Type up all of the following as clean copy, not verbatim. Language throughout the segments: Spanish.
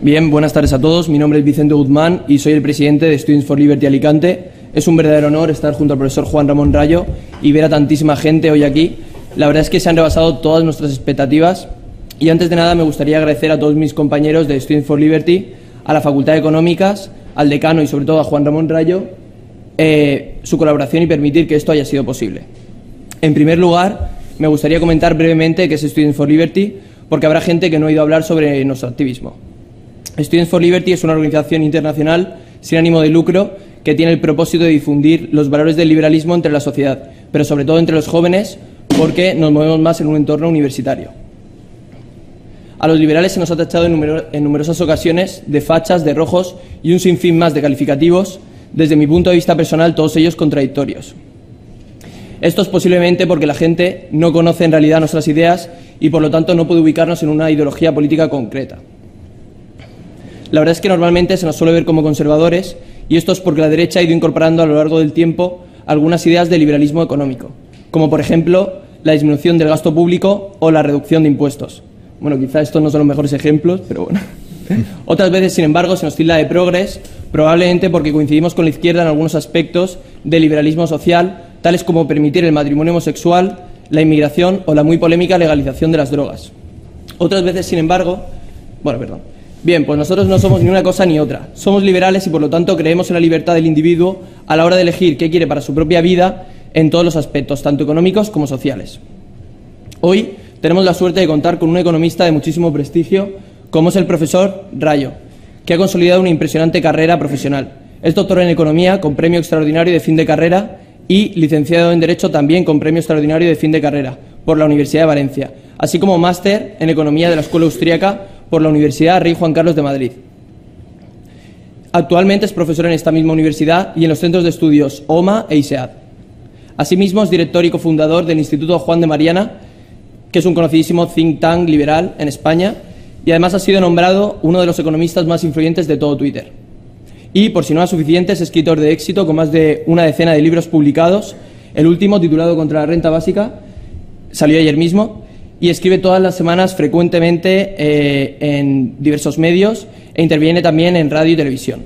Bien, buenas tardes a todos. Mi nombre es Vicente Guzmán y soy el presidente de Students for Liberty Alicante. Es un verdadero honor estar junto al profesor Juan Ramón Rayo y ver a tantísima gente hoy aquí. La verdad es que se han rebasado todas nuestras expectativas y antes de nada me gustaría agradecer a todos mis compañeros de Students for Liberty, a la Facultad de Económicas, al decano y sobre todo a Juan Ramón Rayo, su colaboración y permitir que esto haya sido posible. En primer lugar, me gustaría comentar brevemente qué es Students for Liberty, porque habrá gente que no ha oído hablar sobre nuestro activismo. Students for Liberty es una organización internacional sin ánimo de lucro que tiene el propósito de difundir los valores del liberalismo entre la sociedad, pero sobre todo entre los jóvenes, porque nos movemos más en un entorno universitario. A los liberales se nos ha tachado en numerosas ocasiones de fachas, de rojos y un sinfín más de calificativos, desde mi punto de vista personal, todos ellos contradictorios. Esto es posiblemente porque la gente no conoce en realidad nuestras ideas y por lo tanto no puede ubicarnos en una ideología política concreta. La verdad es que normalmente se nos suele ver como conservadores y esto es porque la derecha ha ido incorporando a lo largo del tiempo algunas ideas de liberalismo económico, como por ejemplo la disminución del gasto público o la reducción de impuestos. Bueno, quizá estos no son los mejores ejemplos, pero bueno. Otras veces, sin embargo, se nos tilda de progres, probablemente porque coincidimos con la izquierda en algunos aspectos del liberalismo social, tales como permitir el matrimonio homosexual, la inmigración o la muy polémica legalización de las drogas. Otras veces, sin embargo, Bien, pues nosotros no somos ni una cosa ni otra. Somos liberales y por lo tanto creemos en la libertad del individuo a la hora de elegir qué quiere para su propia vida en todos los aspectos, tanto económicos como sociales. Hoy tenemos la suerte de contar con un economista de muchísimo prestigio, como es el profesor Rayo, que ha consolidado una impresionante carrera profesional. Es doctor en Economía con premio extraordinario de fin de carrera y licenciado en Derecho también con premio extraordinario de fin de carrera por la Universidad de Valencia, así como máster en Economía de la Escuela Austríaca por la Universidad Rey Juan Carlos de Madrid. Actualmente es profesor en esta misma universidad y en los centros de estudios OMA e ISEAD. Asimismo, es director y cofundador del Instituto Juan de Mariana, que es un conocidísimo think tank liberal en España, y además ha sido nombrado uno de los economistas más influyentes de todo Twitter. Y, por si no era suficiente, es escritor de éxito con más de una decena de libros publicados. El último, titulado Contra la renta básica, salió ayer mismo, y escribe todas las semanas frecuentemente en diversos medios e interviene también en radio y televisión.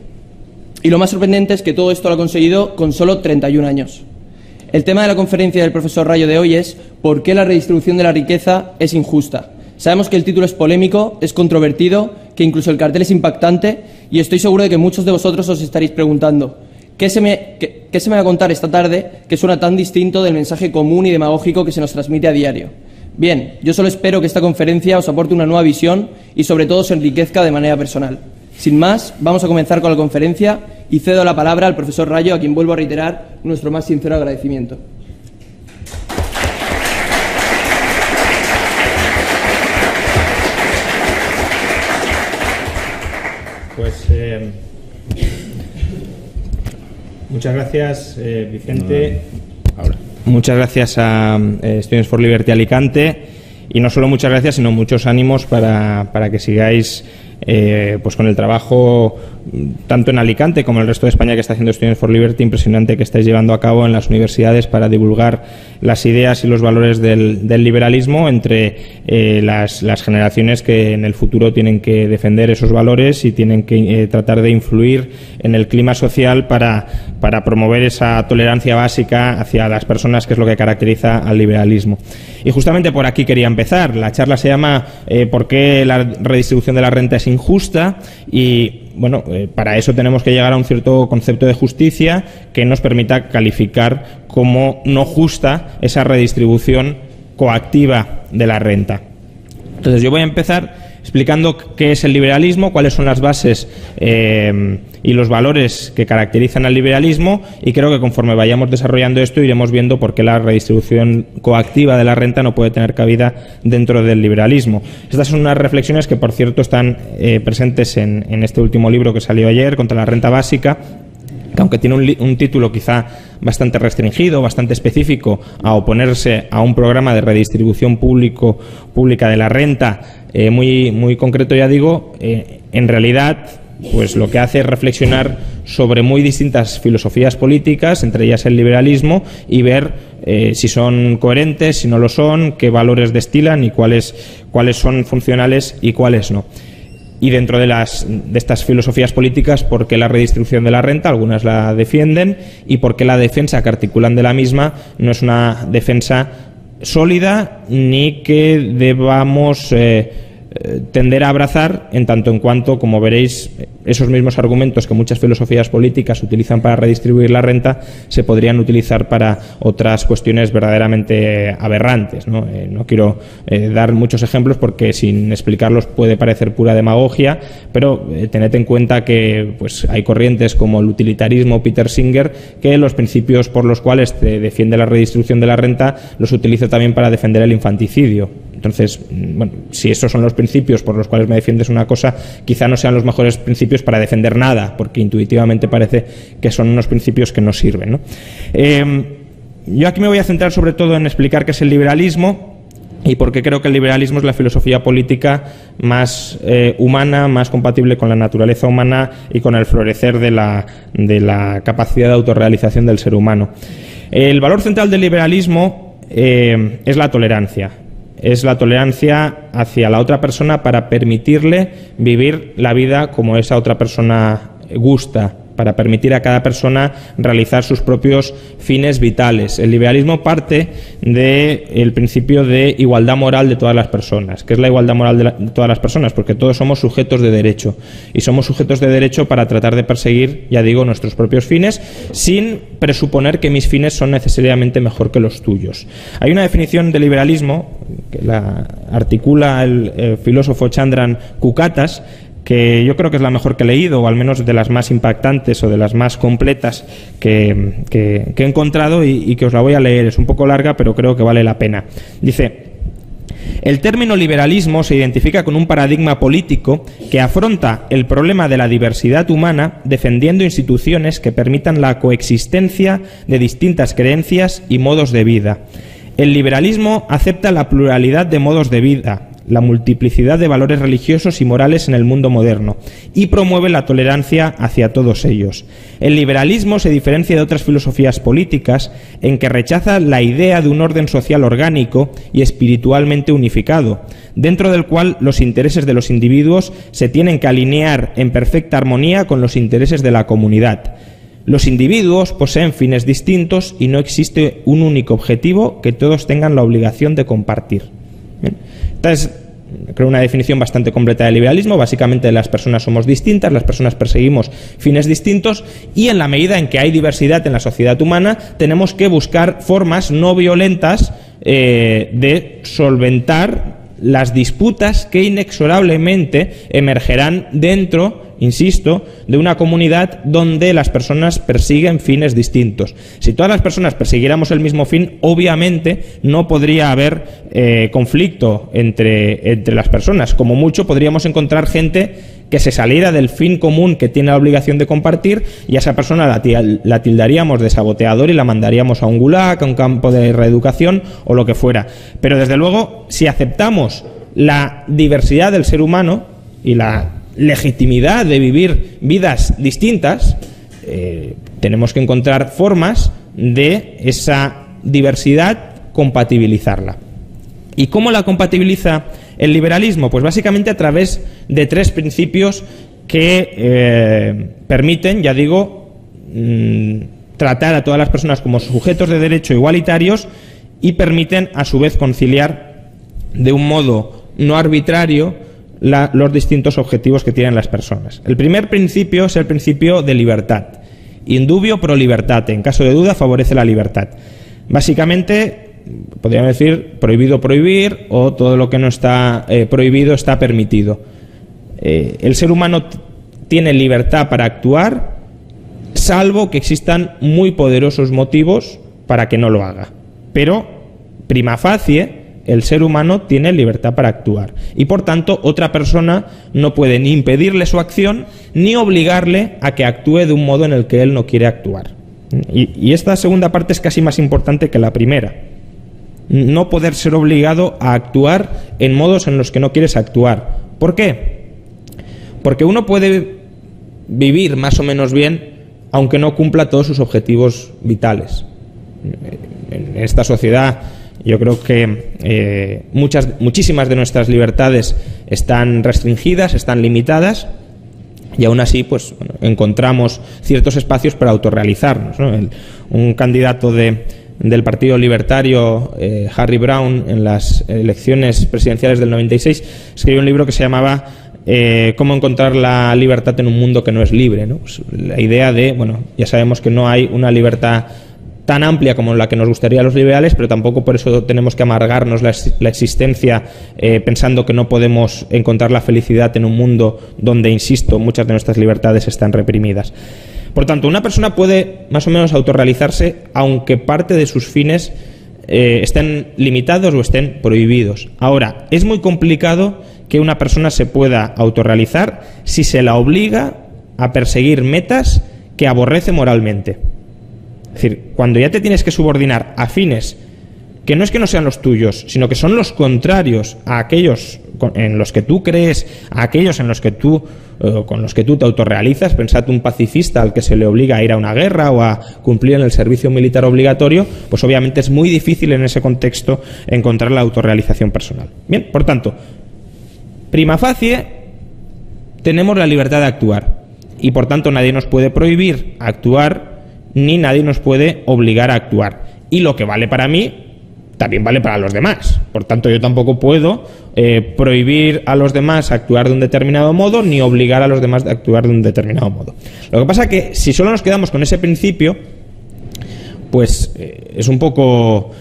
Y lo más sorprendente es que todo esto lo ha conseguido con solo 31 años. El tema de la conferencia del profesor Rayo de hoy es ¿por qué la redistribución de la riqueza es injusta? Sabemos que el título es polémico, es controvertido, que incluso el cartel es impactante y estoy seguro de que muchos de vosotros os estaréis preguntando ¿qué se me va a contar esta tarde que suena tan distinto del mensaje común y demagógico que se nos transmite a diario? Bien, yo solo espero que esta conferencia os aporte una nueva visión y sobre todo os enriquezca de manera personal. Sin más, vamos a comenzar con la conferencia y cedo la palabra al profesor Rayo, a quien vuelvo a reiterar nuestro más sincero agradecimiento. Pues muchas gracias, Vicente. Muchas gracias a Students for Liberty Alicante y no solo muchas gracias, sino muchos ánimos para que sigáis pues con el trabajo tanto en Alicante como en el resto de España que está haciendo Students for Liberty, impresionante que estáis llevando a cabo en las universidades para divulgar las ideas y los valores del liberalismo entre las generaciones que en el futuro tienen que defender esos valores y tienen que tratar de influir en el clima social para promover esa tolerancia básica hacia las personas, que es lo que caracteriza al liberalismo. Y justamente por aquí quería empezar. La charla se llama ¿por qué la redistribución de la renta es injusta? Y bueno, para eso tenemos que llegar a un cierto concepto de justicia que nos permita calificar como no justa esa redistribución coactiva de la renta. Entonces yo voy a empezar explicando qué es el liberalismo, cuáles son las bases y los valores que caracterizan al liberalismo, y creo que conforme vayamos desarrollando esto iremos viendo por qué la redistribución coactiva de la renta no puede tener cabida dentro del liberalismo. Estas son unas reflexiones que, por cierto, están presentes en este último libro que salió ayer, Contra la renta básica, que aunque tiene un título quizá bastante restringido, bastante específico, a oponerse a un programa de redistribución pública de la renta muy concreto, ya digo, en realidad pues lo que hace es reflexionar sobre muy distintas filosofías políticas, entre ellas el liberalismo, y ver si son coherentes, si no lo son, qué valores destilan y cuáles son funcionales y cuáles no. Y dentro de estas filosofías políticas, ¿por qué la redistribución de la renta? Algunas la defienden, y por qué la defensa que articulan de la misma no es una defensa sólida ni que debamos tender a abrazar, en tanto en cuanto, como veréis, esos mismos argumentos que muchas filosofías políticas utilizan para redistribuir la renta se podrían utilizar para otras cuestiones verdaderamente aberrantes, ¿no? No quiero dar muchos ejemplos porque sin explicarlos puede parecer pura demagogia, pero tened en cuenta que pues, hay corrientes como el utilitarismo Peter Singer, que los principios por los cuales defiende la redistribución de la renta los utiliza también para defender el infanticidio. Entonces, bueno, si esos son los principios por los cuales me defiendes una cosa, quizá no sean los mejores principios para defender nada, porque intuitivamente parece que son unos principios que no sirven, ¿no? Yo aquí me voy a centrar sobre todo en explicar qué es el liberalismo y por qué creo que el liberalismo es la filosofía política más humana, más compatible con la naturaleza humana y con el florecer de la capacidad de autorrealización del ser humano. El valor central del liberalismo es la tolerancia. Es la tolerancia hacia la otra persona para permitirle vivir la vida como esa otra persona gusta, para permitir a cada persona realizar sus propios fines vitales. El liberalismo parte del principio de igualdad moral de todas las personas. ¿Qué es la igualdad moral de todas las personas? Porque todos somos sujetos de derecho, y somos sujetos de derecho para tratar de perseguir, ya digo, nuestros propios fines, sin presuponer que mis fines son necesariamente mejor que los tuyos. Hay una definición de liberalismo que la articula el filósofo Chandran Kukatas, que yo creo que es la mejor que he leído, o al menos de las más impactantes o de las más completas que he encontrado, y que os la voy a leer. Es un poco larga, pero creo que vale la pena. Dice: el término liberalismo se identifica con un paradigma político que afronta el problema de la diversidad humana defendiendo instituciones que permitan la coexistencia de distintas creencias y modos de vida. El liberalismo acepta la pluralidad de modos de vida, la multiplicidad de valores religiosos y morales en el mundo moderno, y promueve la tolerancia hacia todos ellos. El liberalismo se diferencia de otras filosofías políticas en que rechaza la idea de un orden social orgánico y espiritualmente unificado, dentro del cual los intereses de los individuos se tienen que alinear en perfecta armonía con los intereses de la comunidad. Los individuos poseen fines distintos y no existe un único objetivo que todos tengan la obligación de compartir. Bien. Esta es, creo, una definición bastante completa del liberalismo. Básicamente, las personas somos distintas, las personas perseguimos fines distintos, y en la medida en que hay diversidad en la sociedad humana, tenemos que buscar formas no violentas de solventar las disputas que inexorablemente emergerán dentro, insisto, de una comunidad donde las personas persiguen fines distintos. Si todas las personas persiguiéramos el mismo fin, obviamente no podría haber conflicto entre las personas. Como mucho podríamos encontrar gente que se saliera del fin común que tiene la obligación de compartir, y a esa persona la tildaríamos de saboteador y la mandaríamos a un gulag, a un campo de reeducación o lo que fuera. Pero desde luego, si aceptamos la diversidad del ser humano y la legitimidad de vivir vidas distintas, tenemos que encontrar formas de esa diversidad compatibilizarla. ¿Y cómo la compatibiliza el liberalismo? Pues básicamente a través de tres principios que permiten, ya digo, tratar a todas las personas como sujetos de derecho igualitarios, y permiten a su vez conciliar de un modo no arbitrario los distintos objetivos que tienen las personas. El primer principio es el principio de libertad. Indubio pro libertate. En caso de duda, favorece la libertad. Básicamente, podríamos decir prohibido prohibir, o todo lo que no está prohibido está permitido. El ser humano tiene libertad para actuar, salvo que existan muy poderosos motivos para que no lo haga. Pero, prima facie, el ser humano tiene libertad para actuar, y por tanto otra persona no puede ni impedirle su acción ni obligarle a que actúe de un modo en el que él no quiere actuar. Y esta segunda parte es casi más importante que la primera. No poder ser obligado a actuar en modos en los que no quieres actuar. ¿Por qué? Porque uno puede vivir más o menos bien aunque no cumpla todos sus objetivos vitales. En esta sociedad Yo creo que muchísimas de nuestras libertades están restringidas, están limitadas, y aún así pues, bueno, encontramos ciertos espacios para autorrealizarnos, ¿no? Un candidato del Partido Libertario, Harry Browne, en las elecciones presidenciales del 96, escribió un libro que se llamaba Cómo encontrar la libertad en un mundo que no es libre, ¿no? Pues la idea de, bueno, ya sabemos que no hay una libertad tan amplia como la que nos gustaría a los liberales, pero tampoco por eso tenemos que amargarnos la existencia pensando que no podemos encontrar la felicidad en un mundo donde, insisto, muchas de nuestras libertades están reprimidas. Por tanto, una persona puede más o menos autorrealizarse aunque parte de sus fines estén limitados o estén prohibidos. Ahora, es muy complicado que una persona se pueda autorrealizar si se la obliga a perseguir metas que aborrece moralmente. Es decir, cuando ya te tienes que subordinar a fines que no es que no sean los tuyos, sino que son los contrarios a aquellos en los que tú crees, a aquellos en los que con los que tú te autorrealizas. Pensad un pacifista al que se le obliga a ir a una guerra o a cumplir en el servicio militar obligatorio, pues obviamente es muy difícil en ese contexto encontrar la autorrealización personal. Bien, por tanto, prima facie, tenemos la libertad de actuar y por tanto nadie nos puede prohibir actuar ni nadie nos puede obligar a actuar. Y lo que vale para mí también vale para los demás. Por tanto, yo tampoco puedo prohibir a los demás actuar de un determinado modo ni obligar a los demás a actuar de un determinado modo. Lo que pasa es que si solo nos quedamos con ese principio, pues es un poco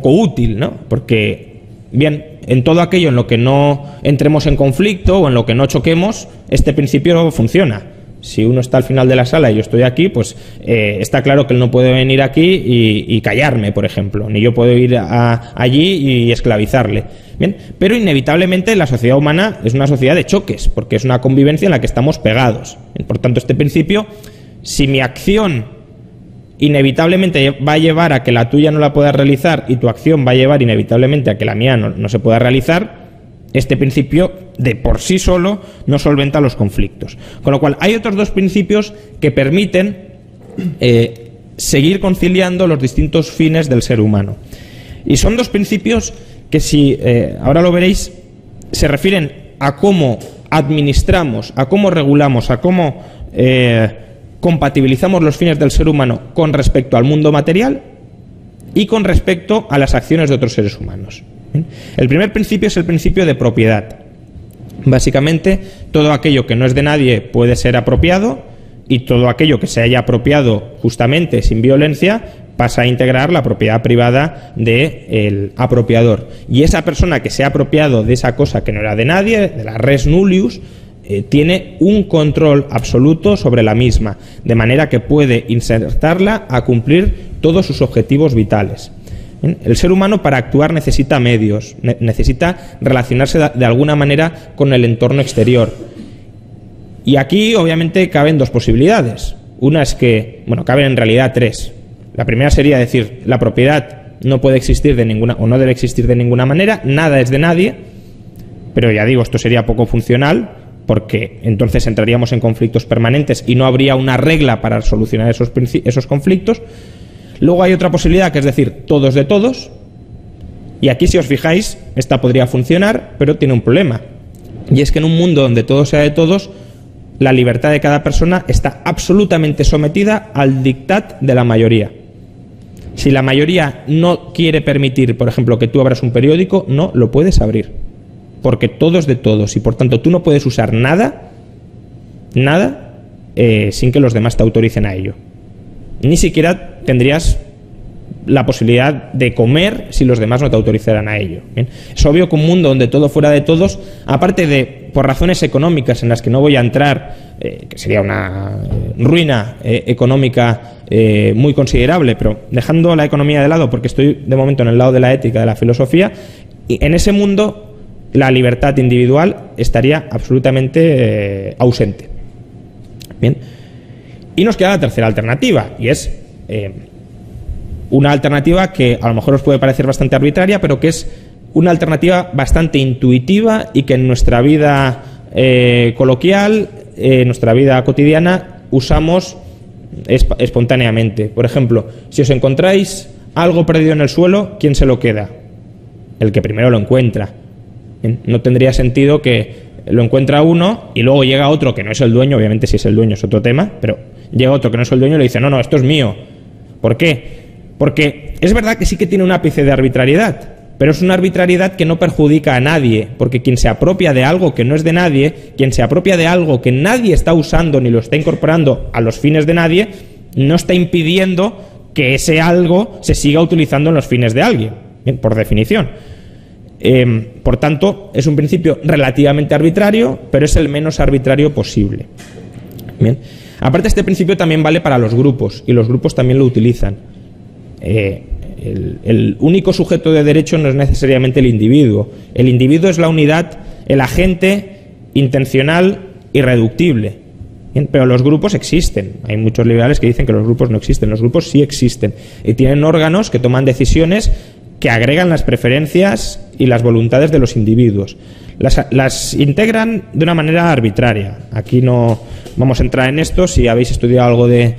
útil, ¿no? Porque, bien, en todo aquello en lo que no entremos en conflicto o en lo que no choquemos, este principio funciona. Si uno está al final de la sala y yo estoy aquí, pues está claro que él no puede venir aquí y callarme, por ejemplo, ni yo puedo ir allí y esclavizarle. Bien, pero inevitablemente la sociedad humana es una sociedad de choques, porque es una convivencia en la que estamos pegados. Por tanto, este principio, si mi acción inevitablemente va a llevar a que la tuya no la puedas realizar y tu acción va a llevar inevitablemente a que la mía no se pueda realizar, este principio de por sí solo no solventa los conflictos. Con lo cual hay otros dos principios que permiten seguir conciliando los distintos fines del ser humano. Y son dos principios que, si ahora lo veréis, se refieren a cómo administramos, a cómo regulamos, a cómo compatibilizamos los fines del ser humano con respecto al mundo material y con respecto a las acciones de otros seres humanos. El primer principio es el principio de propiedad. Básicamente, todo aquello que no es de nadie puede ser apropiado y todo aquello que se haya apropiado justamente sin violencia pasa a integrar la propiedad privada del apropiador. Y esa persona que se ha apropiado de esa cosa que no era de nadie, de la res nullius, tiene un control absoluto sobre la misma, de manera que puede insertarla a cumplir todos sus objetivos vitales. El ser humano, para actuar, necesita medios, necesita relacionarse de alguna manera con el entorno exterior. Y aquí, obviamente, caben dos posibilidades. Una es que, bueno, caben en realidad tres. La primera sería decir, la propiedad no puede existir de ninguna, o no debe existir de ninguna manera, nada es de nadie, pero ya digo, esto sería poco funcional, porque entonces entraríamos en conflictos permanentes y no habría una regla para solucionar esos conflictos. Luego hay otra posibilidad, que es decir, todos de todos, y aquí, si os fijáis, esta podría funcionar, pero tiene un problema, y es que en un mundo donde todo sea de todos, la libertad de cada persona está absolutamente sometida al dictat de la mayoría. Si la mayoría no quiere permitir, por ejemplo, que tú abras un periódico, no lo puedes abrir, porque todo es de todos, y por tanto tú no puedes usar nada sin que los demás te autoricen a ello. Ni siquiera tendrías la posibilidad de comer si los demás no te autorizaran a ello. ¿Bien? Es obvio que un mundo donde todo fuera de todos, aparte de por razones económicas en las que no voy a entrar, que sería una ruina económica muy considerable, pero dejando la economía de lado, porque estoy de momento en el lado de la ética, de la filosofía, y en ese mundo la libertad individual estaría absolutamente ausente. Bien. Y nos queda la tercera alternativa, y es una alternativa que a lo mejor os puede parecer bastante arbitraria, pero que es una alternativa bastante intuitiva y que en nuestra vida coloquial, en nuestra vida cotidiana, usamos espontáneamente. Por ejemplo, si os encontráis algo perdido en el suelo, ¿quién se lo queda? El que primero lo encuentra. Bien, no tendría sentido que lo encuentra uno y luego llega otro que no es el dueño, obviamente si es el dueño es otro tema, pero llega otro que no es el dueño y le dice, no, esto es mío. ¿Por qué? Porque es verdad que sí que tiene un ápice de arbitrariedad, pero es una arbitrariedad que no perjudica a nadie, porque quien se apropia de algo que no es de nadie, quien se apropia de algo que nadie está usando ni lo está incorporando a los fines de nadie, no está impidiendo que ese algo se siga utilizando en los fines de alguien, bien, por definición. Por tanto, es un principio relativamente arbitrario, pero es el menos arbitrario posible. Bien. Aparte, este principio también vale para los grupos, y los grupos también lo utilizan. El único sujeto de derecho no es necesariamente el individuo. El individuo es la unidad, el agente intencional irreductible. Bien, pero los grupos existen. Hay muchos liberales que dicen que los grupos no existen. Los grupos sí existen y tienen órganos que toman decisiones que agregan las preferencias y las voluntades de los individuos. Las integran de una manera arbitraria. Aquí no vamos a entrar en esto. Si habéis estudiado algo de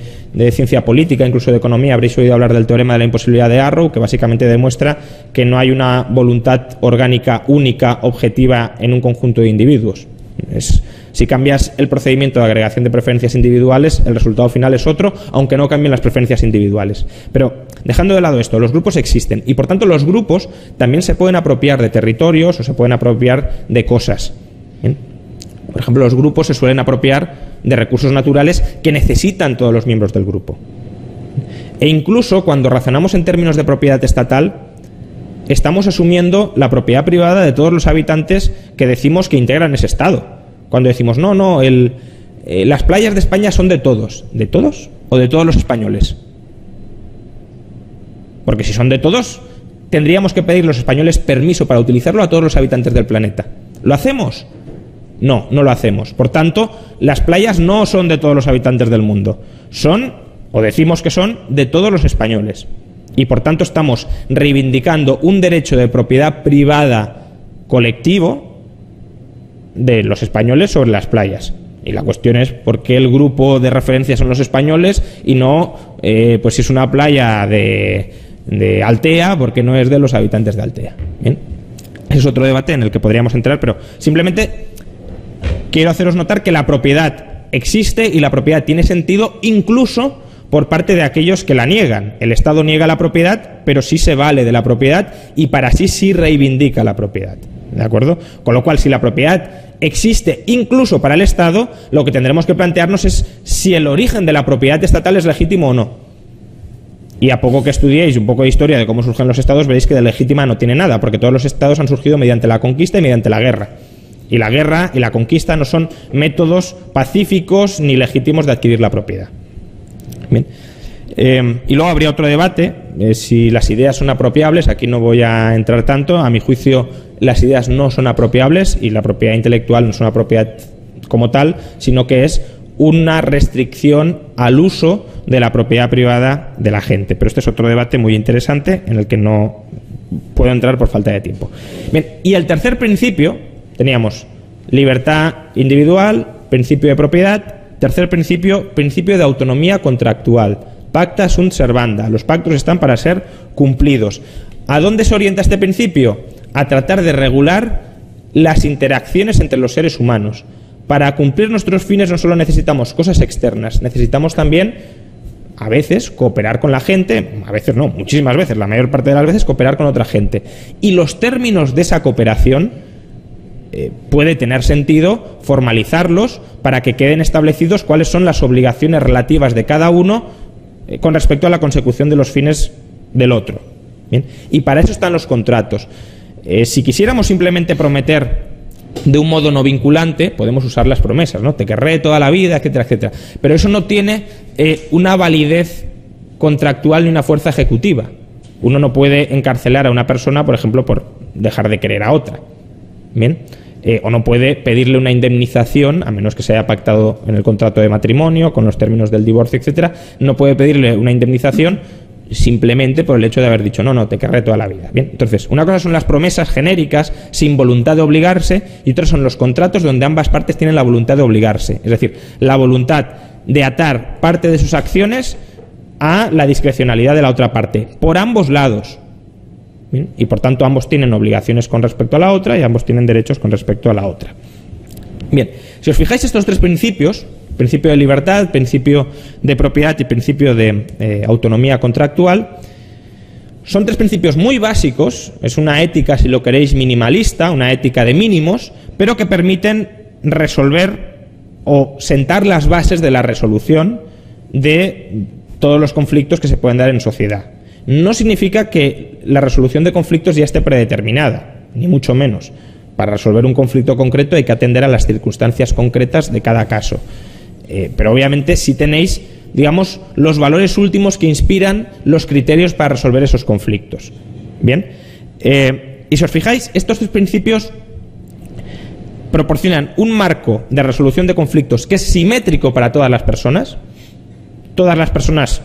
ciencia política, incluso de economía, habréis oído hablar del teorema de la imposibilidad de Arrow, que básicamente demuestra que no hay una voluntad orgánica única, objetiva, en un conjunto de individuos. Si cambias el procedimiento de agregación de preferencias individuales, el resultado final es otro, aunque no cambien las preferencias individuales. Pero, dejando de lado esto, los grupos existen y, por tanto, los grupos también se pueden apropiar de territorios o se pueden apropiar de cosas. ¿Bien? Por ejemplo, los grupos se suelen apropiar de recursos naturales que necesitan todos los miembros del grupo. E incluso, cuando razonamos en términos de propiedad estatal, estamos asumiendo la propiedad privada de todos los habitantes que decimos que integran ese Estado. Cuando decimos, las playas de España son de todos. ¿De todos o de todos los españoles? Porque si son de todos, tendríamos que pedir los españoles permiso para utilizarlo a todos los habitantes del planeta. ¿Lo hacemos? No, no lo hacemos. Por tanto, las playas no son de todos los habitantes del mundo. Son, o decimos que son, de todos los españoles. Y por tanto estamos reivindicando un derecho de propiedad privada colectivo de los españoles sobre las playas. Y la cuestión es por qué el grupo de referencia son los españoles y no, pues si es una playa de Altea, porque no es de los habitantes de Altea. Bien, ese es otro debate en el que podríamos entrar, pero simplemente quiero haceros notar que la propiedad existe y la propiedad tiene sentido incluso por parte de aquellos que la niegan. El Estado niega la propiedad, pero sí se vale de la propiedad y para sí reivindica la propiedad. ¿De acuerdo? Con lo cual, si la propiedad existe incluso para el Estado, lo que tendremos que plantearnos es si el origen de la propiedad estatal es legítimo o no. Y a poco que estudiéis un poco de historia de cómo surgen los Estados, veréis que de legítima no tiene nada, porque todos los Estados han surgido mediante la conquista y mediante la guerra. Y la guerra y la conquista no son métodos pacíficos ni legítimos de adquirir la propiedad. Bien. Y luego habría otro debate, si las ideas son apropiables. Aquí no voy a entrar tanto. A mi juicio, las ideas no son apropiables y la propiedad intelectual no es una propiedad como tal, sino que es una restricción al uso de la propiedad privada de la gente. Pero este es otro debate muy interesante en el que no puedo entrar por falta de tiempo. Bien, y el tercer principio, teníamos libertad individual, principio de propiedad. Tercer principio, principio de autonomía contractual. Pacta sunt servanda. Los pactos están para ser cumplidos. ¿A dónde se orienta este principio? A tratar de regular las interacciones entre los seres humanos. Para cumplir nuestros fines no solo necesitamos cosas externas, necesitamos también, a veces, cooperar con la gente, a veces no, muchísimas veces, la mayor parte de las veces, cooperar con otra gente. Y los términos de esa cooperación puede tener sentido formalizarlos para que queden establecidos cuáles son las obligaciones relativas de cada uno con respecto a la consecución de los fines del otro. ¿Bien? Y para eso están los contratos. Si quisiéramos simplemente prometer de un modo no vinculante, podemos usar las promesas, ¿no? Te querré toda la vida, etcétera, etcétera. Pero eso no tiene una validez contractual ni una fuerza ejecutiva. Uno no puede encarcelar a una persona, por ejemplo, por dejar de querer a otra. ¿Bien? O no puede pedirle una indemnización, a menos que se haya pactado en el contrato de matrimonio, con los términos del divorcio, etcétera. No puede pedirle una indemnización simplemente por el hecho de haber dicho no, te querré toda la vida. Bien, entonces, una cosa son las promesas genéricas sin voluntad de obligarse y otra son los contratos donde ambas partes tienen la voluntad de obligarse. Es decir, la voluntad de atar parte de sus acciones a la discrecionalidad de la otra parte, por ambos lados. ¿Bien? Y por tanto ambos tienen obligaciones con respecto a la otra y ambos tienen derechos con respecto a la otra. Bien, si os fijáis, estos tres principios, principio de libertad, principio de propiedad y principio de autonomía contractual, son tres principios muy básicos. Es una ética, si lo queréis, minimalista, una ética de mínimos, pero que permiten resolver o sentar las bases de la resolución de todos los conflictos que se pueden dar en sociedad. No significa que la resolución de conflictos ya esté predeterminada, ni mucho menos. Para resolver un conflicto concreto hay que atender a las circunstancias concretas de cada caso. Pero obviamente sí tenéis, digamos, los valores últimos que inspiran los criterios para resolver esos conflictos. Bien, y si os fijáis, estos tres principios proporcionan un marco de resolución de conflictos que es simétrico para todas las personas. Todas las personas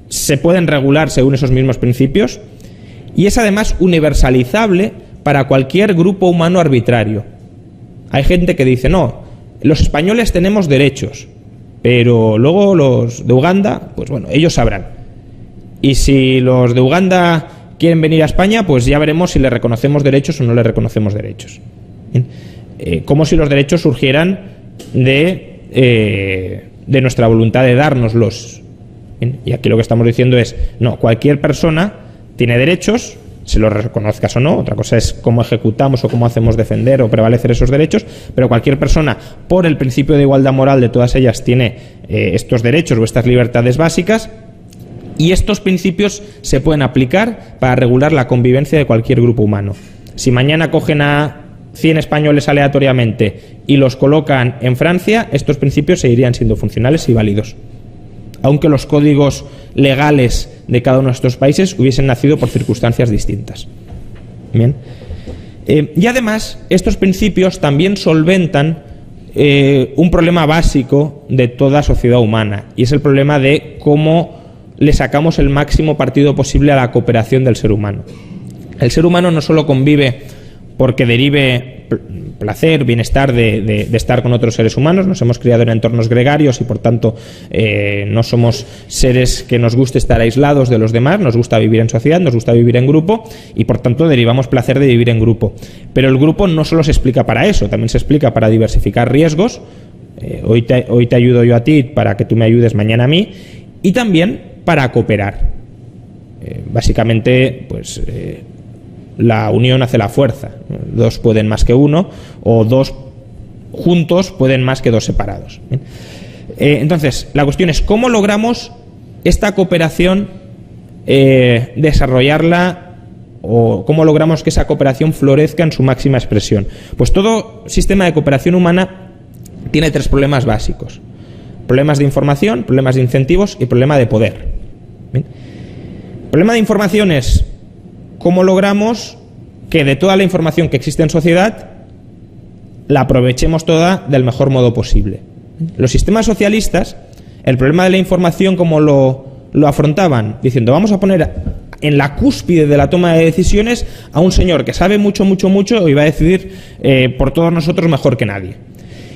se pueden regular según esos mismos principios y es además universalizable para cualquier grupo humano arbitrario. Hay gente que dice, no, los españoles tenemos derechos, pero luego los de Uganda, pues bueno, ellos sabrán. Y si los de Uganda quieren venir a España, pues ya veremos si les reconocemos derechos o no les reconocemos derechos. Como si los derechos surgieran de nuestra voluntad de dárnoslos. Y aquí lo que estamos diciendo es, no, cualquier persona tiene derechos, se los reconozcas o no, otra cosa es cómo ejecutamos o cómo hacemos defender o prevalecer esos derechos, pero cualquier persona, por el principio de igualdad moral de todas ellas, tiene estos derechos o estas libertades básicas, y estos principios se pueden aplicar para regular la convivencia de cualquier grupo humano. Si mañana cogen a 100 españoles aleatoriamente y los colocan en Francia, estos principios seguirían siendo funcionales y válidos, aunque los códigos legales de cada uno de estos países hubiesen nacido por circunstancias distintas. Bien. Y además, estos principios también solventan un problema básico de toda sociedad humana, y es el problema de cómo le sacamos el máximo partido posible a la cooperación del ser humano. El ser humano no solo convive porque derive placer, bienestar de estar con otros seres humanos. Nos hemos criado en entornos gregarios y por tanto no somos seres que nos guste estar aislados de los demás, nos gusta vivir en sociedad, nos gusta vivir en grupo y por tanto derivamos placer de vivir en grupo. Pero el grupo no solo se explica para eso, también se explica para diversificar riesgos. Hoy te ayudo yo a ti para que tú me ayudes mañana a mí, y también para cooperar. Básicamente, pues la unión hace la fuerza. Dos pueden más que uno, o dos juntos pueden más que dos separados. Entonces, la cuestión es cómo logramos esta cooperación, desarrollarla, o cómo logramos que esa cooperación florezca en su máxima expresión. Pues todo sistema de cooperación humana tiene tres problemas básicos: problemas de información, problemas de incentivos y problema de poder. ¿Bien? El problema de información es cómo logramos que de toda la información que existe en sociedad la aprovechemos toda del mejor modo posible. Los sistemas socialistas, el problema de la información, ¿cómo lo afrontaban? Diciendo, vamos a poner en la cúspide de la toma de decisiones a un señor que sabe mucho y va a decidir por todos nosotros mejor que nadie.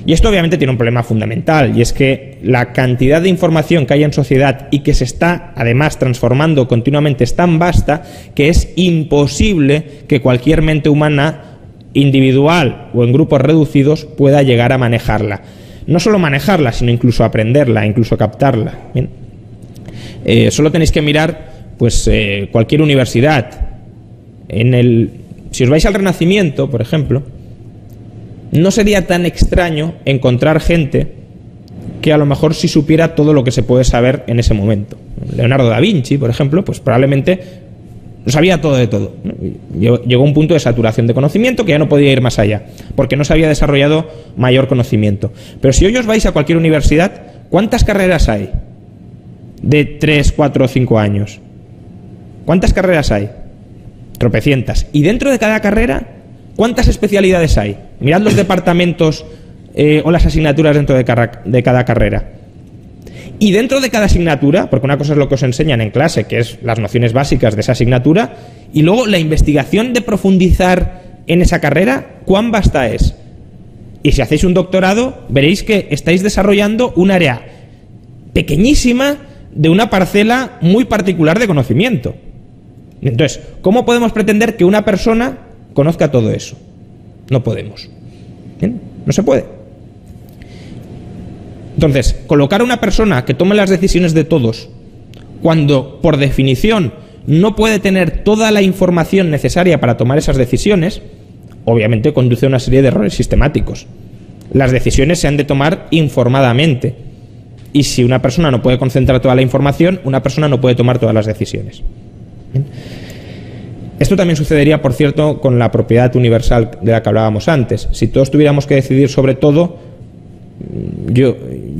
Y esto obviamente tiene un problema fundamental, y es que la cantidad de información que hay en sociedad y que se está además transformando continuamente es tan vasta que es imposible que cualquier mente humana, individual o en grupos reducidos, pueda llegar a manejarla. No solo manejarla, sino incluso aprenderla, incluso captarla. Bien. Solo tenéis que mirar pues cualquier universidad. Si os vais al Renacimiento, por ejemplo, no sería tan extraño encontrar gente que a lo mejor sí supiera todo lo que se puede saber en ese momento. Leonardo da Vinci, por ejemplo, pues probablemente sabía todo de todo. Llegó a un punto de saturación de conocimiento que ya no podía ir más allá, porque no se había desarrollado mayor conocimiento. Pero si hoy os vais a cualquier universidad, ¿cuántas carreras hay de 3, 4 o 5 años? ¿Cuántas carreras hay? Tropecientas. Y dentro de cada carrera, ¿cuántas especialidades hay? Mirad los departamentos o las asignaturas dentro de cada carrera. Y dentro de cada asignatura, porque una cosa es lo que os enseñan en clase, que es las nociones básicas de esa asignatura, y luego la investigación de profundizar en esa carrera, ¿cuán vasta es? Y si hacéis un doctorado, veréis que estáis desarrollando un área pequeñísima de una parcela muy particular de conocimiento. Entonces, ¿cómo podemos pretender que una persona conozca todo eso? No podemos. ¿Bien? No se puede. Entonces, colocar a una persona que tome las decisiones de todos, cuando por definición no puede tener toda la información necesaria para tomar esas decisiones, obviamente conduce a una serie de errores sistemáticos. Las decisiones se han de tomar informadamente. Y si una persona no puede concentrar toda la información, una persona no puede tomar todas las decisiones. ¿Bien? Esto también sucedería, por cierto, con la propiedad universal de la que hablábamos antes. Si todos tuviéramos que decidir sobre todo, yo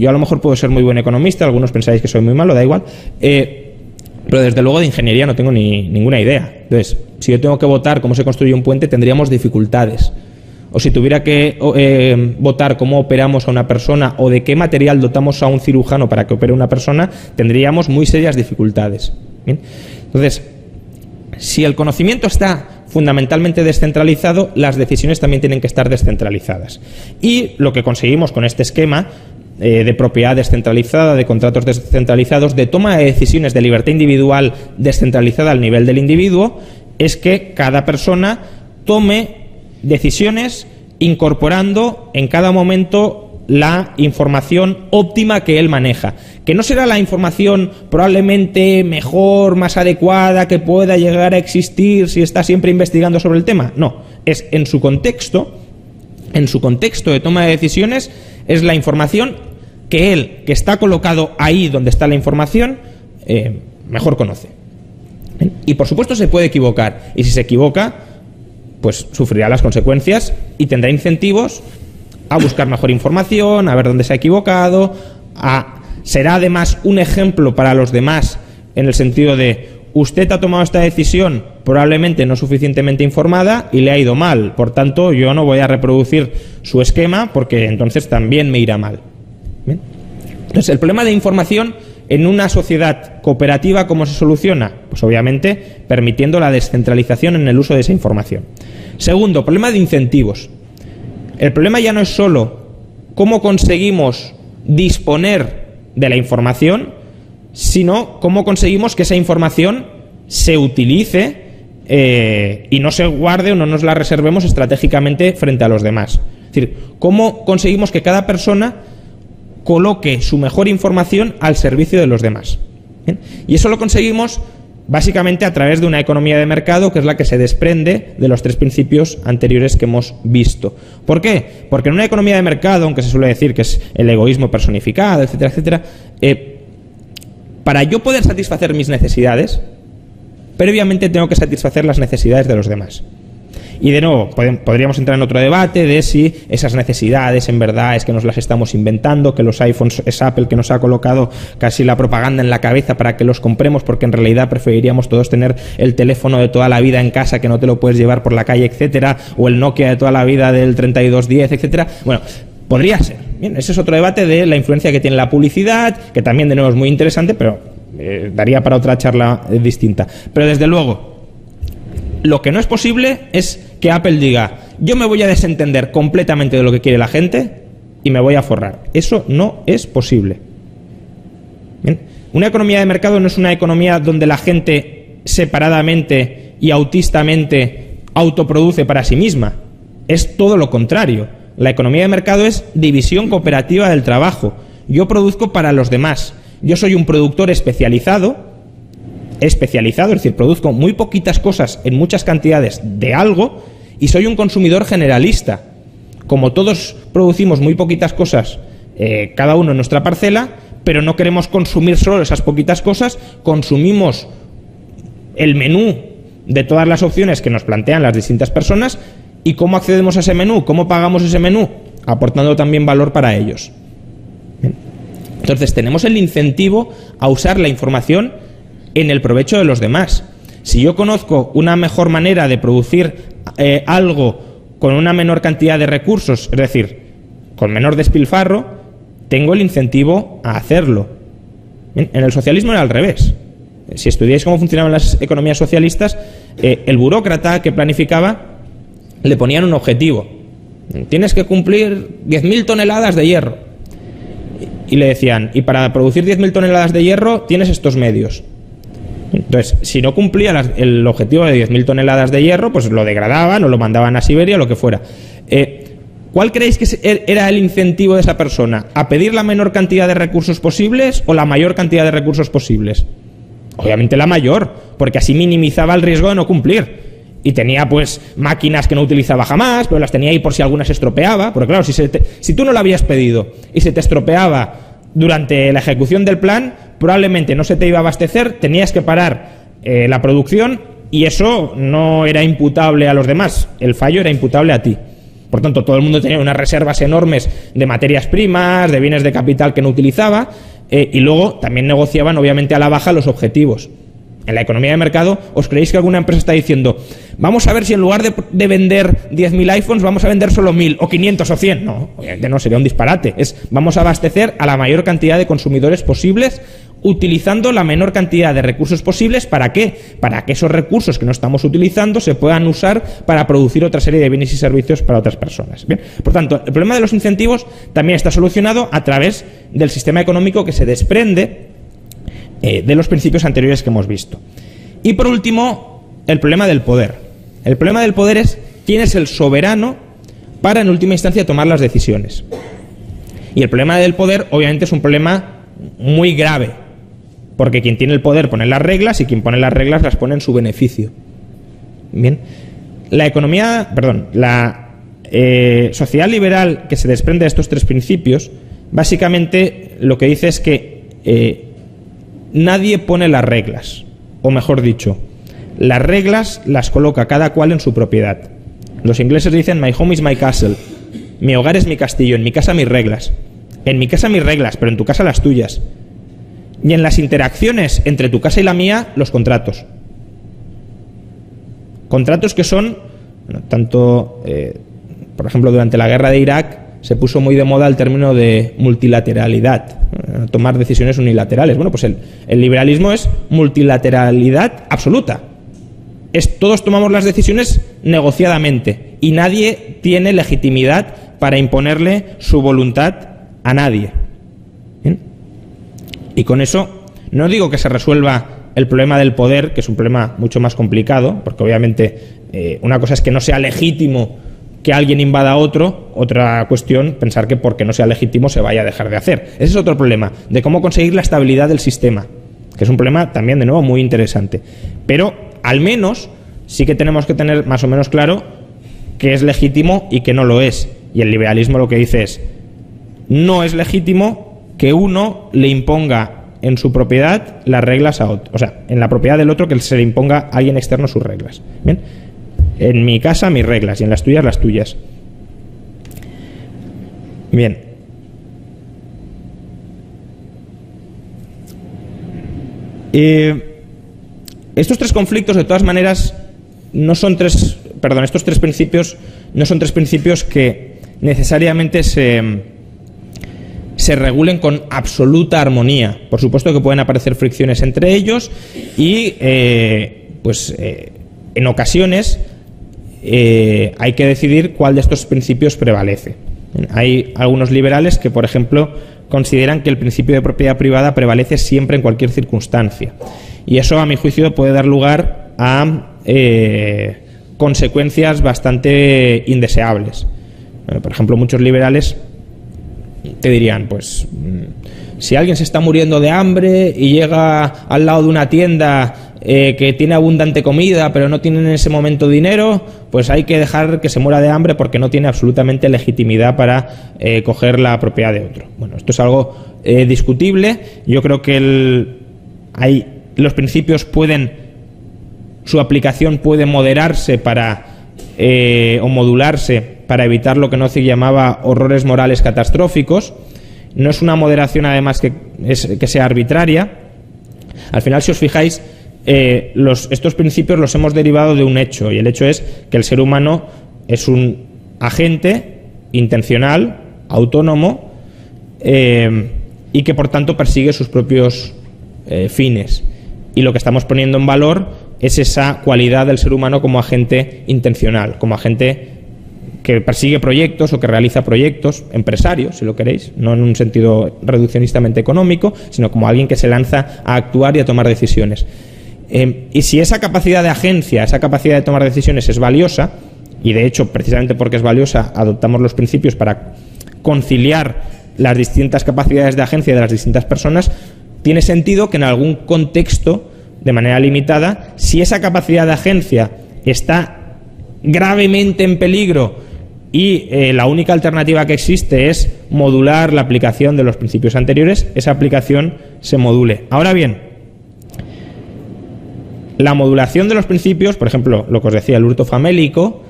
a lo mejor puedo ser muy buen economista, algunos pensáis que soy muy malo, da igual, pero desde luego de ingeniería no tengo ninguna idea. Entonces, si yo tengo que votar cómo se construye un puente, tendríamos dificultades. O si tuviera que votar cómo operamos a una persona o de qué material dotamos a un cirujano para que opere una persona, tendríamos muy serias dificultades. ¿Bien? Entonces, si el conocimiento está fundamentalmente descentralizado, las decisiones también tienen que estar descentralizadas. Y lo que conseguimos con este esquema de propiedad descentralizada, de contratos descentralizados, de toma de decisiones de libertad individual descentralizada al nivel del individuo, es que cada persona tome decisiones incorporando en cada momento la información óptima que él maneja, que no será la información probablemente mejor, más adecuada que pueda llegar a existir si está siempre investigando sobre el tema. No, es en su contexto de toma de decisiones, es la información que él, que está colocado ahí donde está la información, mejor conoce. Y por supuesto se puede equivocar, y si se equivoca, pues sufrirá las consecuencias y tendrá incentivos a buscar mejor información, a ver dónde se ha equivocado, será además un ejemplo para los demás en el sentido de usted ha tomado esta decisión probablemente no suficientemente informada y le ha ido mal, por tanto yo no voy a reproducir su esquema porque entonces también me irá mal. ¿Bien? Entonces el problema de información en una sociedad cooperativa, ¿cómo se soluciona? Pues obviamente permitiendo la descentralización en el uso de esa información. Segundo, problema de incentivos. El problema ya no es solo cómo conseguimos disponer de la información, sino cómo conseguimos que esa información se utilice y no se guarde o no nos la reservemos estratégicamente frente a los demás. Es decir, cómo conseguimos que cada persona coloque su mejor información al servicio de los demás. ¿Bien? Y eso lo conseguimos básicamente a través de una economía de mercado que es la que se desprende de los tres principios anteriores que hemos visto. ¿Por qué? Porque en una economía de mercado, aunque se suele decir que es el egoísmo personificado, etcétera, etcétera, para yo poder satisfacer mis necesidades, previamente tengo que satisfacer las necesidades de los demás. Y de nuevo, podríamos entrar en otro debate de si esas necesidades en verdad es que nos las estamos inventando, que los iPhones es Apple que nos ha colocado casi la propaganda en la cabeza para que los compremos porque en realidad preferiríamos todos tener el teléfono de toda la vida en casa que no te lo puedes llevar por la calle, etcétera, o el Nokia de toda la vida del 3210, etcétera. Bueno, podría ser. Bien, ese es otro debate de la influencia que tiene la publicidad, que también de nuevo es muy interesante, pero daría para otra charla distinta. Pero desde luego, lo que no es posible es que Apple diga yo me voy a desentender completamente de lo que quiere la gente y me voy a forrar. Eso no es posible. ¿Bien? Una economía de mercado no es una economía donde la gente separadamente y autistamente autoproduce para sí misma. Es todo lo contrario. La economía de mercado es división cooperativa del trabajo. Yo produzco para los demás. Yo soy un productor especializado, es decir, produzco muy poquitas cosas en muchas cantidades de algo y soy un consumidor generalista. Como todos producimos muy poquitas cosas, cada uno en nuestra parcela, pero no queremos consumir solo esas poquitas cosas, consumimos el menú de todas las opciones que nos plantean las distintas personas. ¿Y cómo accedemos a ese menú? ¿Cómo pagamos ese menú? Aportando también valor para ellos. Bien. Entonces tenemos el incentivo a usar la información en el provecho de los demás. Si yo conozco una mejor manera de producir algo con una menor cantidad de recursos, es decir, con menor despilfarro, tengo el incentivo a hacerlo. Bien, en el socialismo era al revés. Si estudiáis cómo funcionaban las economías socialistas, el burócrata que planificaba le ponían un objetivo. Tienes que cumplir 10.000 toneladas de hierro. y le decían, y para producir 10.000 toneladas de hierro tienes estos medios. Entonces, si no cumplía el objetivo de 10.000 toneladas de hierro, pues lo degradaban o lo mandaban a Siberia o lo que fuera. ¿Cuál creéis que era el incentivo de esa persona? ¿A pedir la menor cantidad de recursos posibles o la mayor cantidad de recursos posibles? Obviamente la mayor, porque así minimizaba el riesgo de no cumplir. Y tenía pues máquinas que no utilizaba jamás, pero las tenía ahí por si alguna se estropeaba. Porque claro, si tú no lo habías pedido y se te estropeaba durante la ejecución del plan, probablemente no se te iba a abastecer, tenías que parar la producción y eso no era imputable a los demás, el fallo era imputable a ti. Por tanto, todo el mundo tenía unas reservas enormes de materias primas, de bienes de capital que no utilizaba y luego también negociaban obviamente a la baja los objetivos. En la economía de mercado, ¿os creéis que alguna empresa está diciendo vamos a ver si en lugar de vender 10.000 iPhones vamos a vender solo 1.000 o 500 o 100? No, obviamente no, sería un disparate. Vamos a abastecer a la mayor cantidad de consumidores posibles utilizando la menor cantidad de recursos posibles. ¿Para qué? Para que esos recursos que no estamos utilizando se puedan usar para producir otra serie de bienes y servicios para otras personas. Bien, por tanto, el problema de los incentivos también está solucionado a través del sistema económico que se desprende de los principios anteriores que hemos visto. Y por último, el problema del poder. El problema del poder es quién es el soberano para en última instancia tomar las decisiones. Y el problema del poder obviamente es un problema muy grave, porque quien tiene el poder pone las reglas y quien pone las reglas las pone en su beneficio. Bien, la sociedad liberal que se desprende de estos tres principios, básicamente lo que dice es que nadie pone las reglas, o mejor dicho, las reglas las coloca cada cual en su propiedad. Los ingleses dicen my home is my castle, mi hogar es mi castillo, en mi casa mis reglas. En mi casa mis reglas, pero en tu casa las tuyas. Y en las interacciones entre tu casa y la mía, los contratos. Contratos que son, por ejemplo, durante la guerra de Irak se puso muy de moda el término de multilateralidad, tomar decisiones unilaterales. Bueno, pues el liberalismo es multilateralidad absoluta. Todos tomamos las decisiones negociadamente y nadie tiene legitimidad para imponerle su voluntad a nadie. ¿Bien? Y con eso no digo que se resuelva el problema del poder, que es un problema mucho más complicado, porque obviamente una cosa es que no sea legítimo que alguien invada a otro, otra cuestión, pensar que porque no sea legítimo se vaya a dejar de hacer. Ese es otro problema, de cómo conseguir la estabilidad del sistema, que es un problema también, de nuevo, muy interesante. Pero, al menos, sí que tenemos que tener más o menos claro qué es legítimo y qué no lo es. Y el liberalismo lo que dice es, no es legítimo que uno le imponga en su propiedad las reglas a otro. O sea, en la propiedad del otro que se le imponga a alguien externo sus reglas. ¿Bien? En mi casa mis reglas y en las tuyas las tuyas. Bien. Estos tres conflictos, de todas maneras, estos tres principios no son tres principios que necesariamente se regulen con absoluta armonía. Por supuesto que pueden aparecer fricciones entre ellos y, en ocasiones hay que decidir cuál de estos principios prevalece. Hay algunos liberales que, por ejemplo, consideran que el principio de propiedad privada prevalece siempre en cualquier circunstancia. Y eso, a mi juicio, puede dar lugar a consecuencias bastante indeseables. Por ejemplo, muchos liberales te dirían, pues, si alguien se está muriendo de hambre y llega al lado de una tienda que tiene abundante comida pero no tiene en ese momento dinero, pues hay que dejar que se muera de hambre porque no tiene absolutamente legitimidad para coger la propiedad de otro. Bueno, esto es algo discutible. Yo creo que los principios su aplicación puede moderarse o modularse para evitar lo que no se llamaba horrores morales catastróficos. No es una moderación, además, que sea arbitraria. Al final, si os fijáis, estos principios los hemos derivado de un hecho, y el hecho es que el ser humano es un agente intencional, autónomo, y que por tanto persigue sus propios fines. Y lo que estamos poniendo en valor es esa cualidad del ser humano como agente intencional, como agente que persigue proyectos o que realiza proyectos, empresario, si lo queréis, no en un sentido reduccionistamente económico, sino como alguien que se lanza a actuar y a tomar decisiones. Y si esa capacidad de agencia, esa capacidad de tomar decisiones es valiosa, y de hecho, precisamente porque es valiosa, adoptamos los principios para conciliar las distintas capacidades de agencia de las distintas personas, tiene sentido que en algún contexto, de manera limitada, si esa capacidad de agencia está gravemente en peligro y la única alternativa que existe es modular la aplicación de los principios anteriores, esa aplicación se module. Ahora bien, la modulación de los principios, por ejemplo, lo que os decía, el hurto famélico,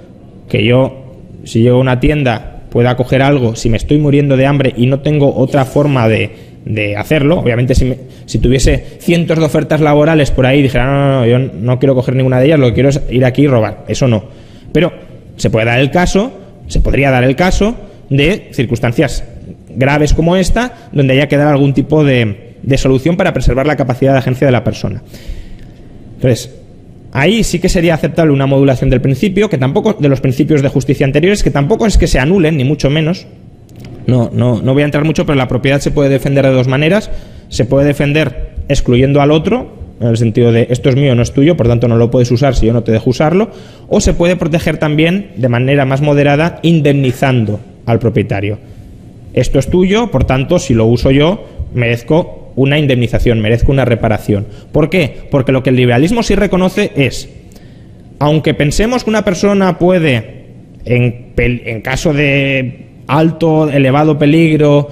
que yo, si llego a una tienda, pueda coger algo, si me estoy muriendo de hambre y no tengo otra forma de hacerlo, obviamente si tuviese cientos de ofertas laborales por ahí, dijera, no, yo no quiero coger ninguna de ellas, lo que quiero es ir aquí y robar, eso no. Pero se podría dar el caso de circunstancias graves como esta, donde haya que dar algún tipo de solución para preservar la capacidad de agencia de la persona. Entonces, ahí sí que sería aceptable una modulación del principio, que tampoco, de los principios de justicia anteriores, que tampoco es que se anulen, ni mucho menos. No voy a entrar mucho, pero la propiedad se puede defender de dos maneras. Se puede defender excluyendo al otro, en el sentido de esto es mío, no es tuyo, por tanto no lo puedes usar si yo no te dejo usarlo, o se puede proteger también de manera más moderada indemnizando al propietario. Esto es tuyo, por tanto, si lo uso yo, merezco una indemnización, merezco una reparación. ¿Por qué? Porque lo que el liberalismo sí reconoce es, aunque pensemos que una persona puede, en caso de alto, elevado peligro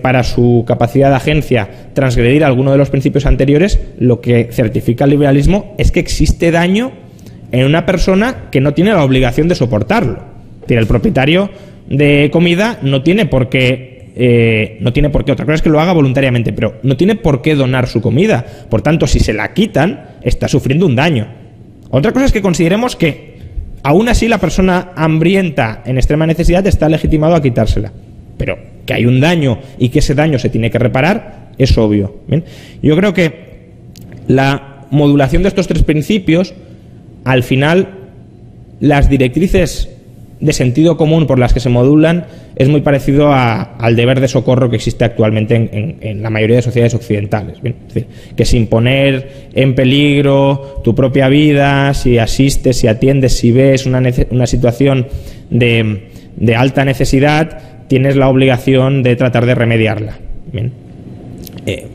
para su capacidad de agencia, transgredir alguno de los principios anteriores, lo que certifica el liberalismo es que existe daño en una persona que no tiene la obligación de soportarlo. Es decir, el propietario de comida no tiene por qué, otra cosa es que lo haga voluntariamente, pero no tiene por qué donar su comida. Por tanto, si se la quitan, está sufriendo un daño. Otra cosa es que consideremos que aún así la persona hambrienta en extrema necesidad está legitimado a quitársela. Pero que hay un daño y que ese daño se tiene que reparar es obvio. ¿Bien? Yo creo que la modulación de estos tres principios, al final, las directrices de sentido común por las que se modulan es muy parecido al deber de socorro que existe actualmente en la mayoría de sociedades occidentales. Bien, es decir, que sin poner en peligro tu propia vida, si asistes, si atiendes, si ves una situación de alta necesidad, tienes la obligación de tratar de remediarla. Bien.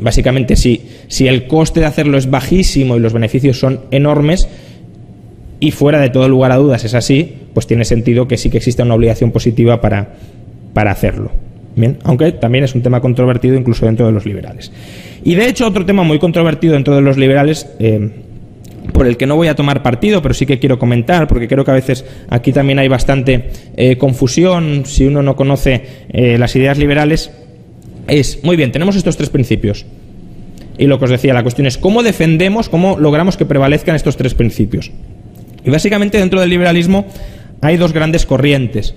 Básicamente, si el coste de hacerlo es bajísimo y los beneficios son enormes, y fuera de todo lugar a dudas es así, pues tiene sentido que sí que exista una obligación positiva para hacerlo. Bien, aunque también es un tema controvertido incluso dentro de los liberales. Y de hecho otro tema muy controvertido dentro de los liberales, por el que no voy a tomar partido, pero sí que quiero comentar, porque creo que a veces aquí también hay bastante confusión si uno no conoce las ideas liberales, es, muy bien, tenemos estos tres principios. Y lo que os decía, la cuestión es cómo defendemos, cómo logramos que prevalezcan estos tres principios. Y básicamente dentro del liberalismo hay dos grandes corrientes.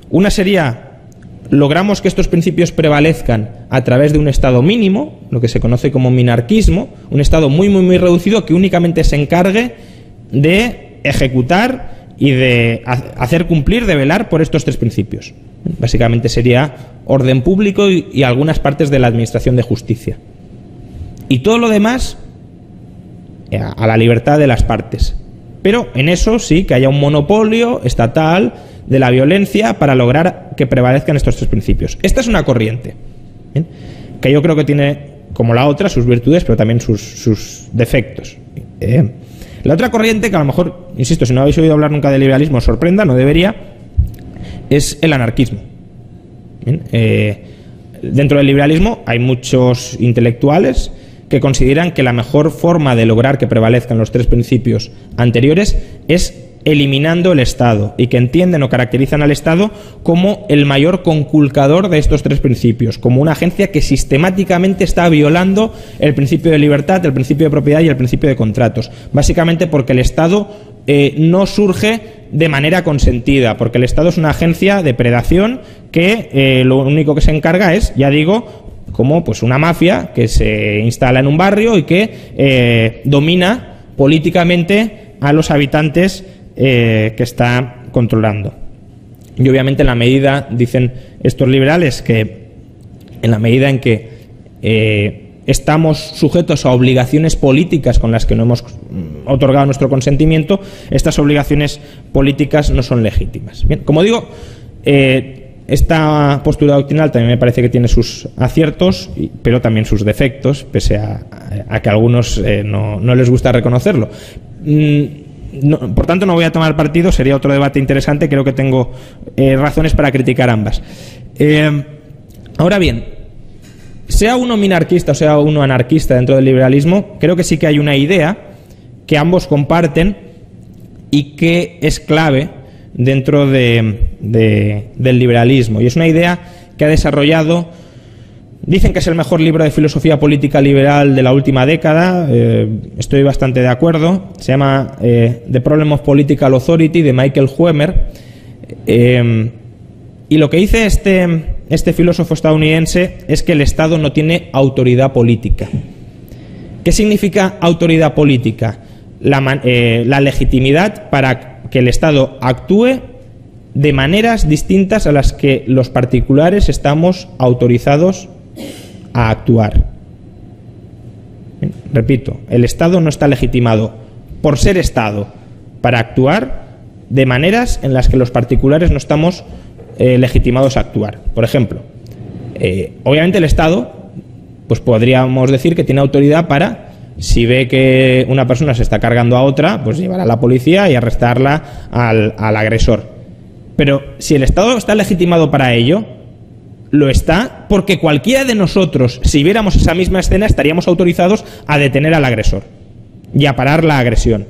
Una sería, logramos que estos principios prevalezcan a través de un estado mínimo, lo que se conoce como minarquismo, un estado muy, muy, muy reducido que únicamente se encargue de ejecutar y de hacer cumplir, de velar por estos tres principios. Básicamente sería orden público y algunas partes de la administración de justicia. Y todo lo demás a la libertad de las partes. Pero en eso sí que haya un monopolio estatal de la violencia para lograr que prevalezcan estos tres principios. Esta es una corriente, ¿bien?, que yo creo que tiene, como la otra, sus virtudes, pero también sus defectos. La otra corriente, que a lo mejor, insisto, si no habéis oído hablar nunca del liberalismo, os sorprenda, no debería, es el anarquismo. Bien, dentro del liberalismo hay muchos intelectuales que consideran que la mejor forma de lograr que prevalezcan los tres principios anteriores es eliminando el Estado, y que entienden o caracterizan al Estado como el mayor conculcador de estos tres principios, como una agencia que sistemáticamente está violando el principio de libertad, el principio de propiedad y el principio de contratos. Básicamente porque el Estado no surge de manera consentida, porque el Estado es una agencia de predación que lo único que se encarga es, ya digo, como pues una mafia que se instala en un barrio y que domina políticamente a los habitantes que está controlando. Y obviamente en la medida, dicen estos liberales, que en la medida en que estamos sujetos a obligaciones políticas con las que no hemos otorgado nuestro consentimiento, estas obligaciones políticas no son legítimas. Bien, como digo, esta postura doctrinal también me parece que tiene sus aciertos, pero también sus defectos, pese a que a algunos no les gusta reconocerlo. Por tanto, no voy a tomar partido, sería otro debate interesante, creo que tengo razones para criticar ambas. Ahora bien, sea uno minarquista o sea uno anarquista dentro del liberalismo, creo que sí que hay una idea que ambos comparten y que es clave dentro del liberalismo. Y es una idea que ha desarrollado, dicen que es el mejor libro de filosofía política liberal de la última década, estoy bastante de acuerdo, se llama The Problem of Political Authority, de Michael Huemer, y lo que dice este filósofo estadounidense es que el Estado no tiene autoridad política. ¿Qué significa autoridad política? La legitimidad para que el Estado actúe de maneras distintas a las que los particulares estamos autorizados a actuar. Bien, repito, el Estado no está legitimado por ser Estado para actuar de maneras en las que los particulares no estamos legitimados a actuar. Por ejemplo, obviamente el Estado, pues podríamos decir que tiene autoridad para, si ve que una persona se está cargando a otra, pues llevar a la policía y arrestarla al agresor. Pero si el Estado está legitimado para ello, lo está porque cualquiera de nosotros, si viéramos esa misma escena, estaríamos autorizados a detener al agresor y a parar la agresión.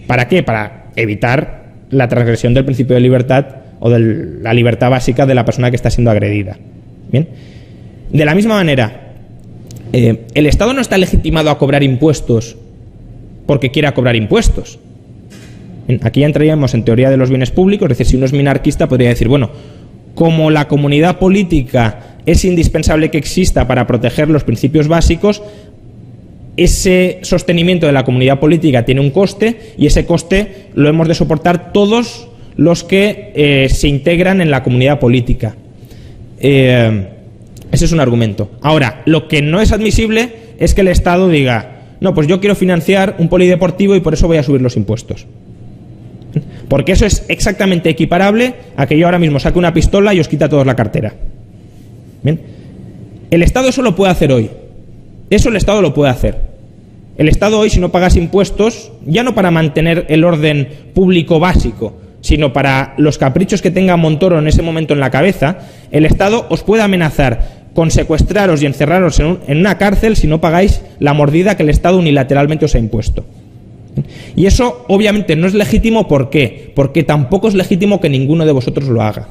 ¿Para qué? Para evitar la transgresión del principio de libertad o de la libertad básica de la persona que está siendo agredida. Bien. De la misma manera, el Estado no está legitimado a cobrar impuestos porque quiera cobrar impuestos. Bien, aquí ya entraríamos en teoría de los bienes públicos, es decir, si uno es minarquista podría decir, bueno, como la comunidad política es indispensable que exista para proteger los principios básicos, ese sostenimiento de la comunidad política tiene un coste y ese coste lo hemos de soportar todos los que se integran en la comunidad política. Ese es un argumento. Ahora, lo que no es admisible es que el Estado diga, no, pues yo quiero financiar un polideportivo y por eso voy a subir los impuestos. Porque eso es exactamente equiparable a que yo ahora mismo saque una pistola y os quita a todos la cartera. ¿Bien? El Estado eso lo puede hacer hoy. Eso el Estado lo puede hacer. El Estado hoy, si no pagas impuestos, ya no para mantener el orden público básico, sino para los caprichos que tenga Montoro en ese momento en la cabeza, el Estado os puede amenazar con secuestraros y encerraros en una cárcel si no pagáis la mordida que el Estado unilateralmente os ha impuesto. Y eso obviamente no es legítimo, ¿por qué? Porque tampoco es legítimo que ninguno de vosotros lo haga.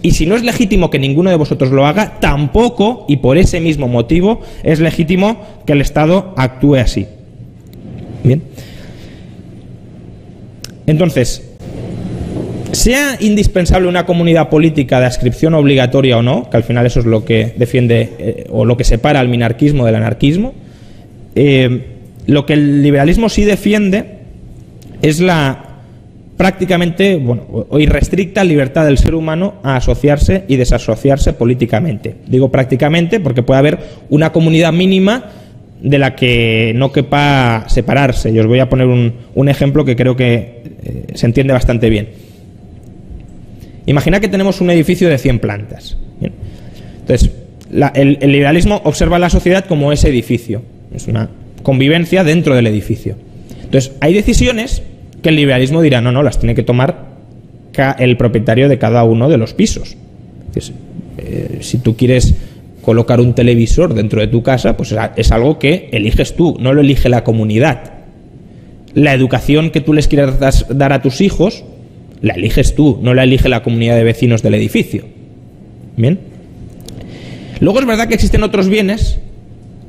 Y si no es legítimo que ninguno de vosotros lo haga, tampoco, y por ese mismo motivo, es legítimo que el Estado actúe así. Bien. Entonces, sea indispensable una comunidad política de adscripción obligatoria o no, que al final eso es lo que defiende o lo que separa al minarquismo del anarquismo, lo que el liberalismo sí defiende es la prácticamente, o irrestricta libertad del ser humano a asociarse y desasociarse políticamente. Digo prácticamente porque puede haber una comunidad mínima de la que no quepa separarse. Y os voy a poner un ejemplo que creo que se entiende bastante bien. Imagina que tenemos un edificio de 100 plantas. Bien. Entonces, el liberalismo observa la sociedad como ese edificio. Es una convivencia dentro del edificio. Entonces, hay decisiones que el liberalismo dirá, no, las tiene que tomar el propietario de cada uno de los pisos. Entonces, si tú quieres colocar un televisor dentro de tu casa, pues es algo que eliges tú, no lo elige la comunidad. La educación que tú les quieras dar a tus hijos, la eliges tú, no la elige la comunidad de vecinos del edificio. Bien. Luego es verdad que existen otros bienes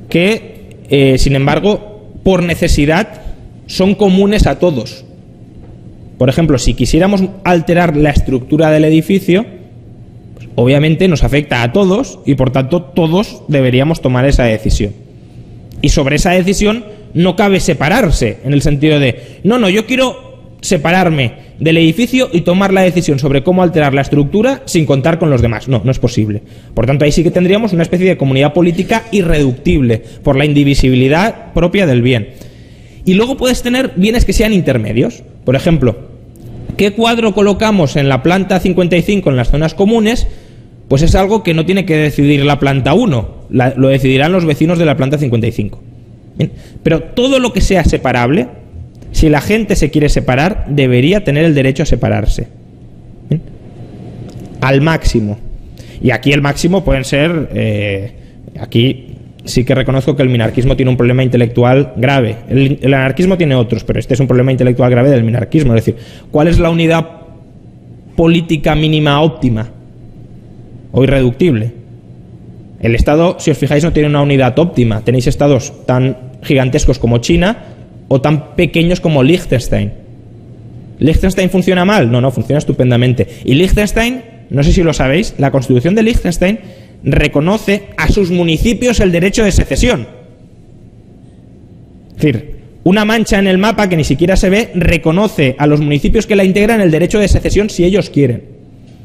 que, sin embargo, por necesidad, son comunes a todos. Por ejemplo, si quisiéramos alterar la estructura del edificio, pues obviamente nos afecta a todos y por tanto todos deberíamos tomar esa decisión. Y sobre esa decisión no cabe separarse, en el sentido de, no, yo quiero separarme del edificio y tomar la decisión sobre cómo alterar la estructura sin contar con los demás. No, no es posible. Por tanto, ahí sí que tendríamos una especie de comunidad política irreductible por la indivisibilidad propia del bien. Y luego puedes tener bienes que sean intermedios. Por ejemplo, ¿qué cuadro colocamos en la planta 55 en las zonas comunes? Pues es algo que no tiene que decidir la planta 1, lo decidirán los vecinos de la planta 55. Bien. Pero todo lo que sea separable, si la gente se quiere separar, debería tener el derecho a separarse. Bien. Al máximo. Y aquí el máximo pueden ser... aquí sí que reconozco que el minarquismo tiene un problema intelectual grave. El anarquismo tiene otros, pero este es un problema intelectual grave del minarquismo. Es decir, ¿cuál es la unidad política mínima óptima o irreductible? El Estado, si os fijáis, no tiene una unidad óptima. Tenéis estados tan gigantescos como China o tan pequeños como Liechtenstein. ¿Liechtenstein funciona mal? No, no, funciona estupendamente. Y Liechtenstein, no sé si lo sabéis, la Constitución de Liechtenstein reconoce a sus municipios el derecho de secesión. Es decir, una mancha en el mapa que ni siquiera se ve reconoce a los municipios que la integran el derecho de secesión si ellos quieren.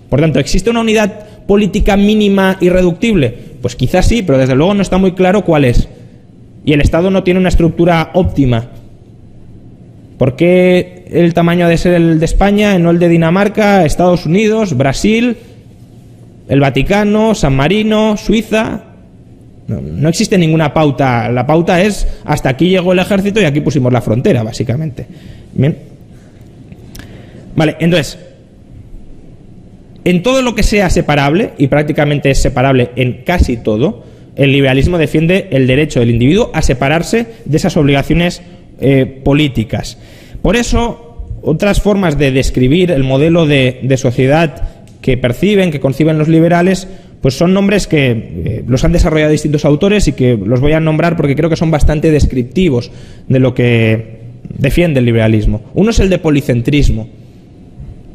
Por tanto, ¿existe una unidad política mínima irreductible? Pues quizás sí, pero desde luego no está muy claro cuál es. Y el Estado no tiene una estructura óptima. ¿Por qué el tamaño ha de ser el de España, no el de Dinamarca, Estados Unidos, Brasil, el Vaticano, San Marino, Suiza? No existe ninguna pauta. La pauta es hasta aquí llegó el ejército y aquí pusimos la frontera, básicamente. Bien. Vale, entonces, en todo lo que sea separable, y prácticamente es separable en casi todo, el liberalismo defiende el derecho del individuo a separarse de esas obligaciones políticas. Por eso, otras formas de describir el modelo de sociedad que perciben, que conciben los liberales, pues son nombres que los han desarrollado distintos autores y que los voy a nombrar porque creo que son bastante descriptivos de lo que defiende el liberalismo. Uno es el de policentrismo.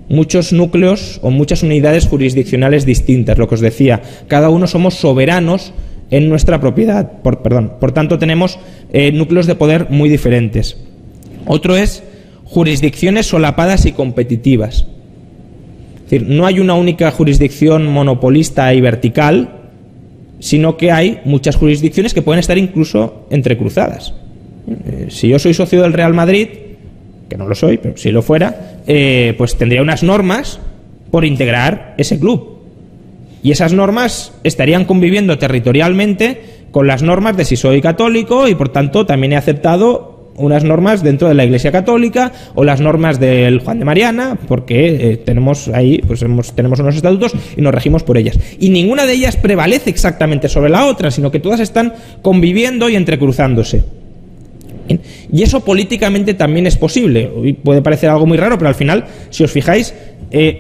Muchos núcleos o muchas unidades jurisdiccionales distintas, lo que os decía. Cada uno somos soberanos en nuestra propiedad. Por tanto, tenemos núcleos de poder muy diferentes. Otro es jurisdicciones solapadas y competitivas. Es decir, no hay una única jurisdicción monopolista y vertical, sino que hay muchas jurisdicciones que pueden estar incluso entrecruzadas. Si yo soy socio del Real Madrid, que no lo soy, pero si lo fuera, pues tendría unas normas por integrar ese club. Y esas normas estarían conviviendo territorialmente con las normas de si soy católico y por tanto también he aceptado unas normas dentro de la Iglesia Católica o las normas del Juan de Mariana, porque tenemos ahí, pues tenemos unos estatutos y nos regimos por ellas. Y ninguna de ellas prevalece exactamente sobre la otra, sino que todas están conviviendo y entrecruzándose. Y eso políticamente también es posible. Hoy puede parecer algo muy raro, pero al final, si os fijáis,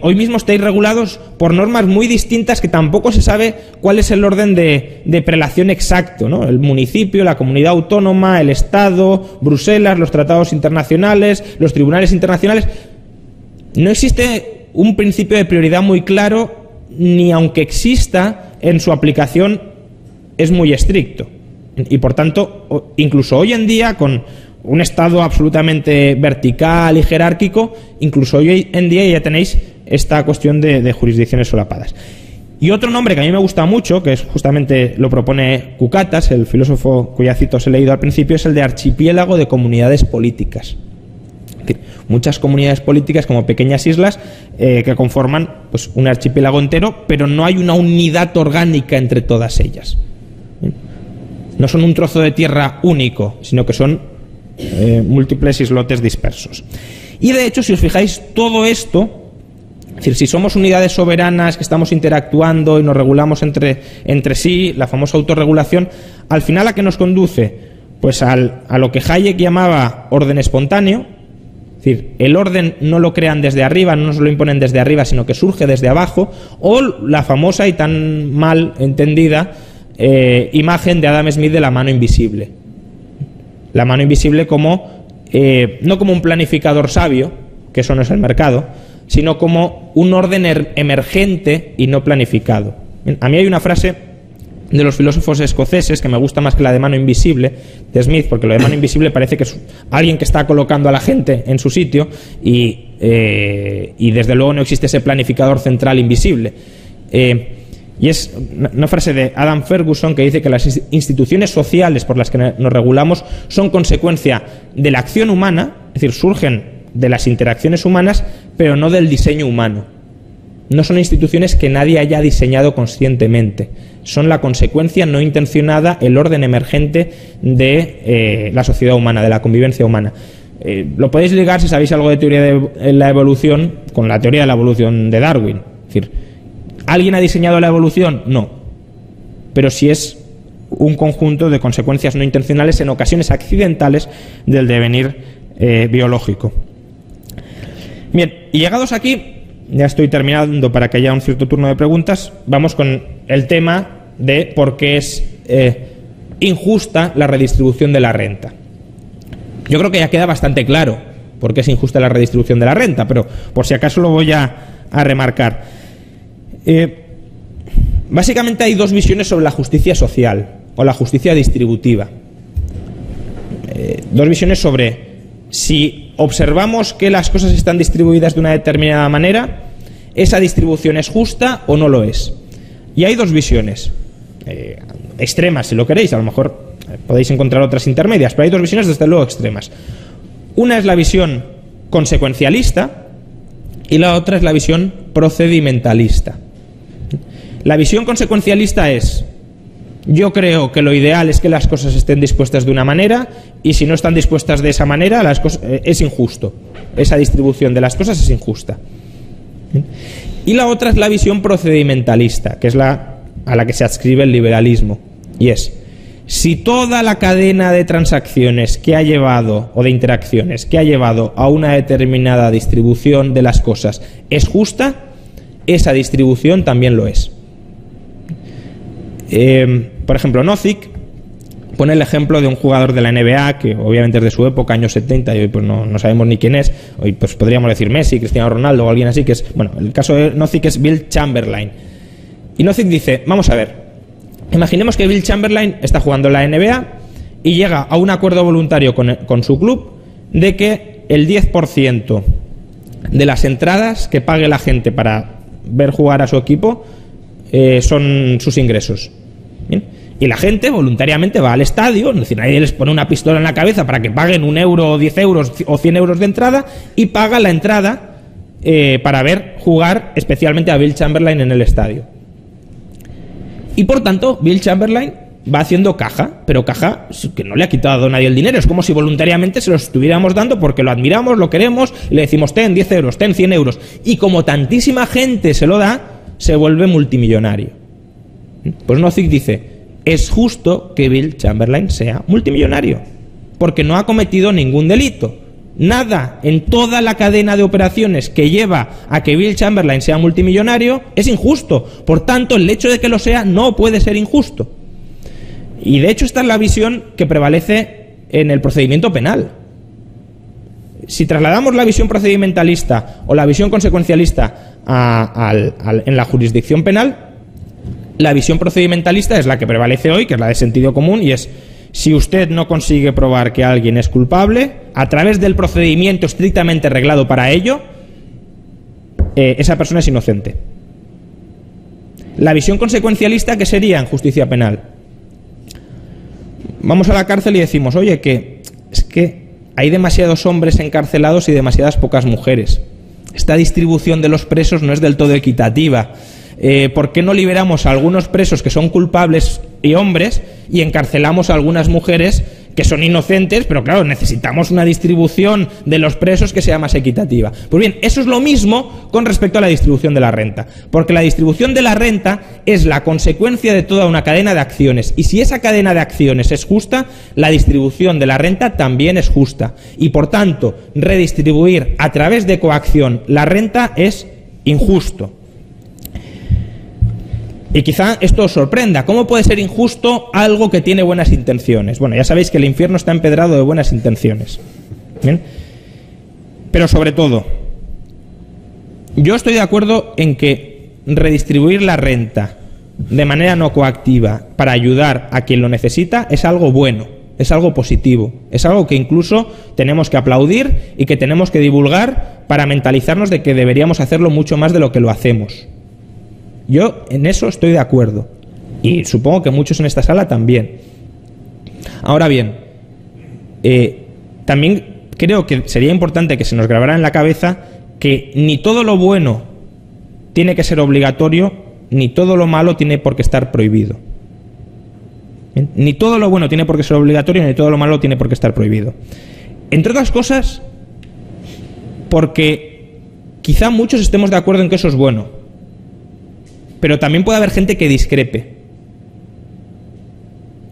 hoy mismo estáis regulados por normas muy distintas que tampoco se sabe cuál es el orden de prelación exacto, ¿no? El municipio, la comunidad autónoma, el Estado, Bruselas, los tratados internacionales, los tribunales internacionales. No existe un principio de prioridad muy claro, ni aunque exista, en su aplicación es muy estricto. Y por tanto, incluso hoy en día, con un Estado absolutamente vertical y jerárquico, incluso hoy en día ya tenéis esta cuestión de jurisdicciones solapadas. Y otro nombre que a mí me gusta mucho, que es justamente lo propone Cucatas, el filósofo cuya cita os he leído al principio, es el de archipiélago de comunidades políticas. Es decir, muchas comunidades políticas como pequeñas islas que conforman pues, un archipiélago entero, pero no hay una unidad orgánica entre todas ellas. No son un trozo de tierra único, sino que son múltiples islotes dispersos. Y de hecho, si os fijáis, todo esto, es decir, si somos unidades soberanas que estamos interactuando y nos regulamos entre sí, la famosa autorregulación, al final ¿a qué nos conduce? Pues a lo que Hayek llamaba orden espontáneo. Es decir, el orden no lo crean desde arriba, no nos lo imponen desde arriba, sino que surge desde abajo, o la famosa y tan mal entendida imagen de Adam Smith de la mano invisible. La mano invisible como no como un planificador sabio, que eso no es el mercado, sino como un orden emergente y no planificado. A mí hay una frase de los filósofos escoceses, que me gusta más que la de mano invisible de Smith, porque lo de mano invisible parece que es alguien que está colocando a la gente en su sitio y desde luego no existe ese planificador central invisible. Y es una frase de Adam Ferguson que dice que las instituciones sociales por las que nos regulamos son consecuencia de la acción humana, es decir, surgen de las interacciones humanas, pero no del diseño humano. No son instituciones que nadie haya diseñado conscientemente. Son la consecuencia no intencionada, el orden emergente de la sociedad humana, de la convivencia humana. Lo podéis ligar, si sabéis algo de teoría de la evolución, con la teoría de la evolución de Darwin. Es decir, ¿alguien ha diseñado la evolución? No. Pero sí es un conjunto de consecuencias no intencionales, en ocasiones accidentales, del devenir biológico. Bien, y llegados aquí, ya estoy terminando para que haya un cierto turno de preguntas, vamos con el tema de por qué es injusta la redistribución de la renta. Yo creo que ya queda bastante claro por qué es injusta la redistribución de la renta, pero por si acaso lo voy a remarcar. Básicamente hay dos visiones sobre la justicia social o la justicia distributiva. Dos visiones sobre si observamos que las cosas están distribuidas de una determinada manera, esa distribución es justa o no lo es. Y hay dos visiones extremas, si lo queréis, a lo mejor podéis encontrar otras intermedias, pero hay dos visiones desde luego extremas. Una es la visión consecuencialista y la otra es la visión procedimentalista. La visión consecuencialista es: yo creo que lo ideal es que las cosas estén dispuestas de una manera, y si no están dispuestas de esa manera, las cosas, es injusto. Esa distribución de las cosas es injusta. Y la otra es la visión procedimentalista, que es a la que se adscribe el liberalismo. Y es: si toda la cadena de transacciones que ha llevado, o de interacciones, que ha llevado a una determinada distribución de las cosas es justa, esa distribución también lo es. Por ejemplo, Nozick pone el ejemplo de un jugador de la NBA que obviamente es de su época, años 70, y hoy pues no sabemos ni quién es. Hoy pues podríamos decir Messi, Cristiano Ronaldo o alguien así, que es, bueno, el caso de Nozick es Wilt Chamberlain. Y Nozick dice: vamos a ver, imaginemos que Wilt Chamberlain está jugando en la NBA y llega a un acuerdo voluntario con su club de que el 10% de las entradas que pague la gente para ver jugar a su equipo son sus ingresos. ¿Bien? Y la gente voluntariamente va al estadio, es decir, nadie les pone una pistola en la cabeza para que paguen 1 euro o 10 euros o 100 euros de entrada, y paga la entrada para ver jugar especialmente a Wilt Chamberlain en el estadio. Y por tanto, Wilt Chamberlain va haciendo caja, pero caja que no le ha quitado a nadie el dinero. Es como si voluntariamente se lo estuviéramos dando porque lo admiramos, lo queremos, y le decimos: ten 10 euros, ten 100 euros. Y como tantísima gente se lo da, se vuelve multimillonario. Pues Nozick dice: es justo que Wilt Chamberlain sea multimillonario, porque no ha cometido ningún delito. Nada en toda la cadena de operaciones que lleva a que Wilt Chamberlain sea multimillonario es injusto. Por tanto, el hecho de que lo sea no puede ser injusto. Y de hecho esta es la visión que prevalece en el procedimiento penal. Si trasladamos la visión procedimentalista o la visión consecuencialista en la jurisdicción penal, la visión procedimentalista es la que prevalece hoy, que es la de sentido común, y es: si usted no consigue probar que alguien es culpable, a través del procedimiento estrictamente reglado para ello, esa persona es inocente. La visión consecuencialista, ¿qué sería en justicia penal? Vamos a la cárcel y decimos: oye, que es que hay demasiados hombres encarcelados y demasiadas pocas mujeres. Esta distribución de los presos no es del todo equitativa. ¿Por qué no liberamos a algunos presos que son culpables y hombres y encarcelamos a algunas mujeres que son inocentes? Pero claro, necesitamos una distribución de los presos que sea más equitativa. Pues bien, eso es lo mismo con respecto a la distribución de la renta, porque la distribución de la renta es la consecuencia de toda una cadena de acciones, y si esa cadena de acciones es justa, la distribución de la renta también es justa, y por tanto redistribuir a través de coacción la renta es injusto. Y quizá esto os sorprenda. ¿Cómo puede ser injusto algo que tiene buenas intenciones? Bueno, ya sabéis que el infierno está empedrado de buenas intenciones. ¿Bien? Pero sobre todo, yo estoy de acuerdo en que redistribuir la renta de manera no coactiva para ayudar a quien lo necesita es algo bueno, es algo positivo, es algo que incluso tenemos que aplaudir y que tenemos que divulgar para mentalizarnos de que deberíamos hacerlo mucho más de lo que lo hacemos. Yo en eso estoy de acuerdo y supongo que muchos en esta sala también. Ahora bien, también creo que sería importante que se nos grabara en la cabeza que ni todo lo bueno tiene que ser obligatorio, ni todo lo malo tiene por qué estar prohibido. ¿Bien? Ni todo lo bueno tiene por qué ser obligatorio, ni todo lo malo tiene por qué estar prohibido. Entre otras cosas, porque quizá muchos estemos de acuerdo en que eso es bueno, pero también puede haber gente que discrepe.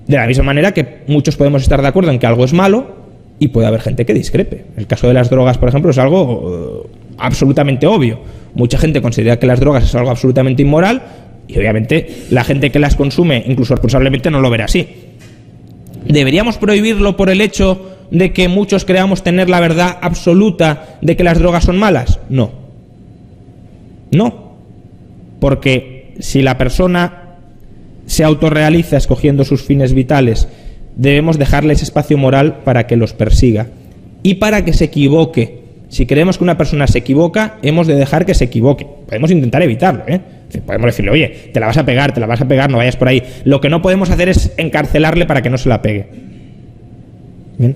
De la misma manera que muchos podemos estar de acuerdo en que algo es malo y puede haber gente que discrepe. El caso de las drogas, por ejemplo, es algo absolutamente obvio. Mucha gente considera que las drogas es algo absolutamente inmoral y obviamente la gente que las consume, incluso responsablemente, no lo verá así. ¿Deberíamos prohibirlo por el hecho de que muchos creamos tener la verdad absoluta de que las drogas son malas? No. No. Porque si la persona se autorrealiza escogiendo sus fines vitales, debemos dejarle ese espacio moral para que los persiga y para que se equivoque. Si creemos que una persona se equivoca, hemos de dejar que se equivoque. Podemos intentar evitarlo, ¿eh? Podemos decirle, oye, te la vas a pegar, no vayas por ahí. Lo que no podemos hacer es encarcelarle para que no se la pegue. ¿Bien?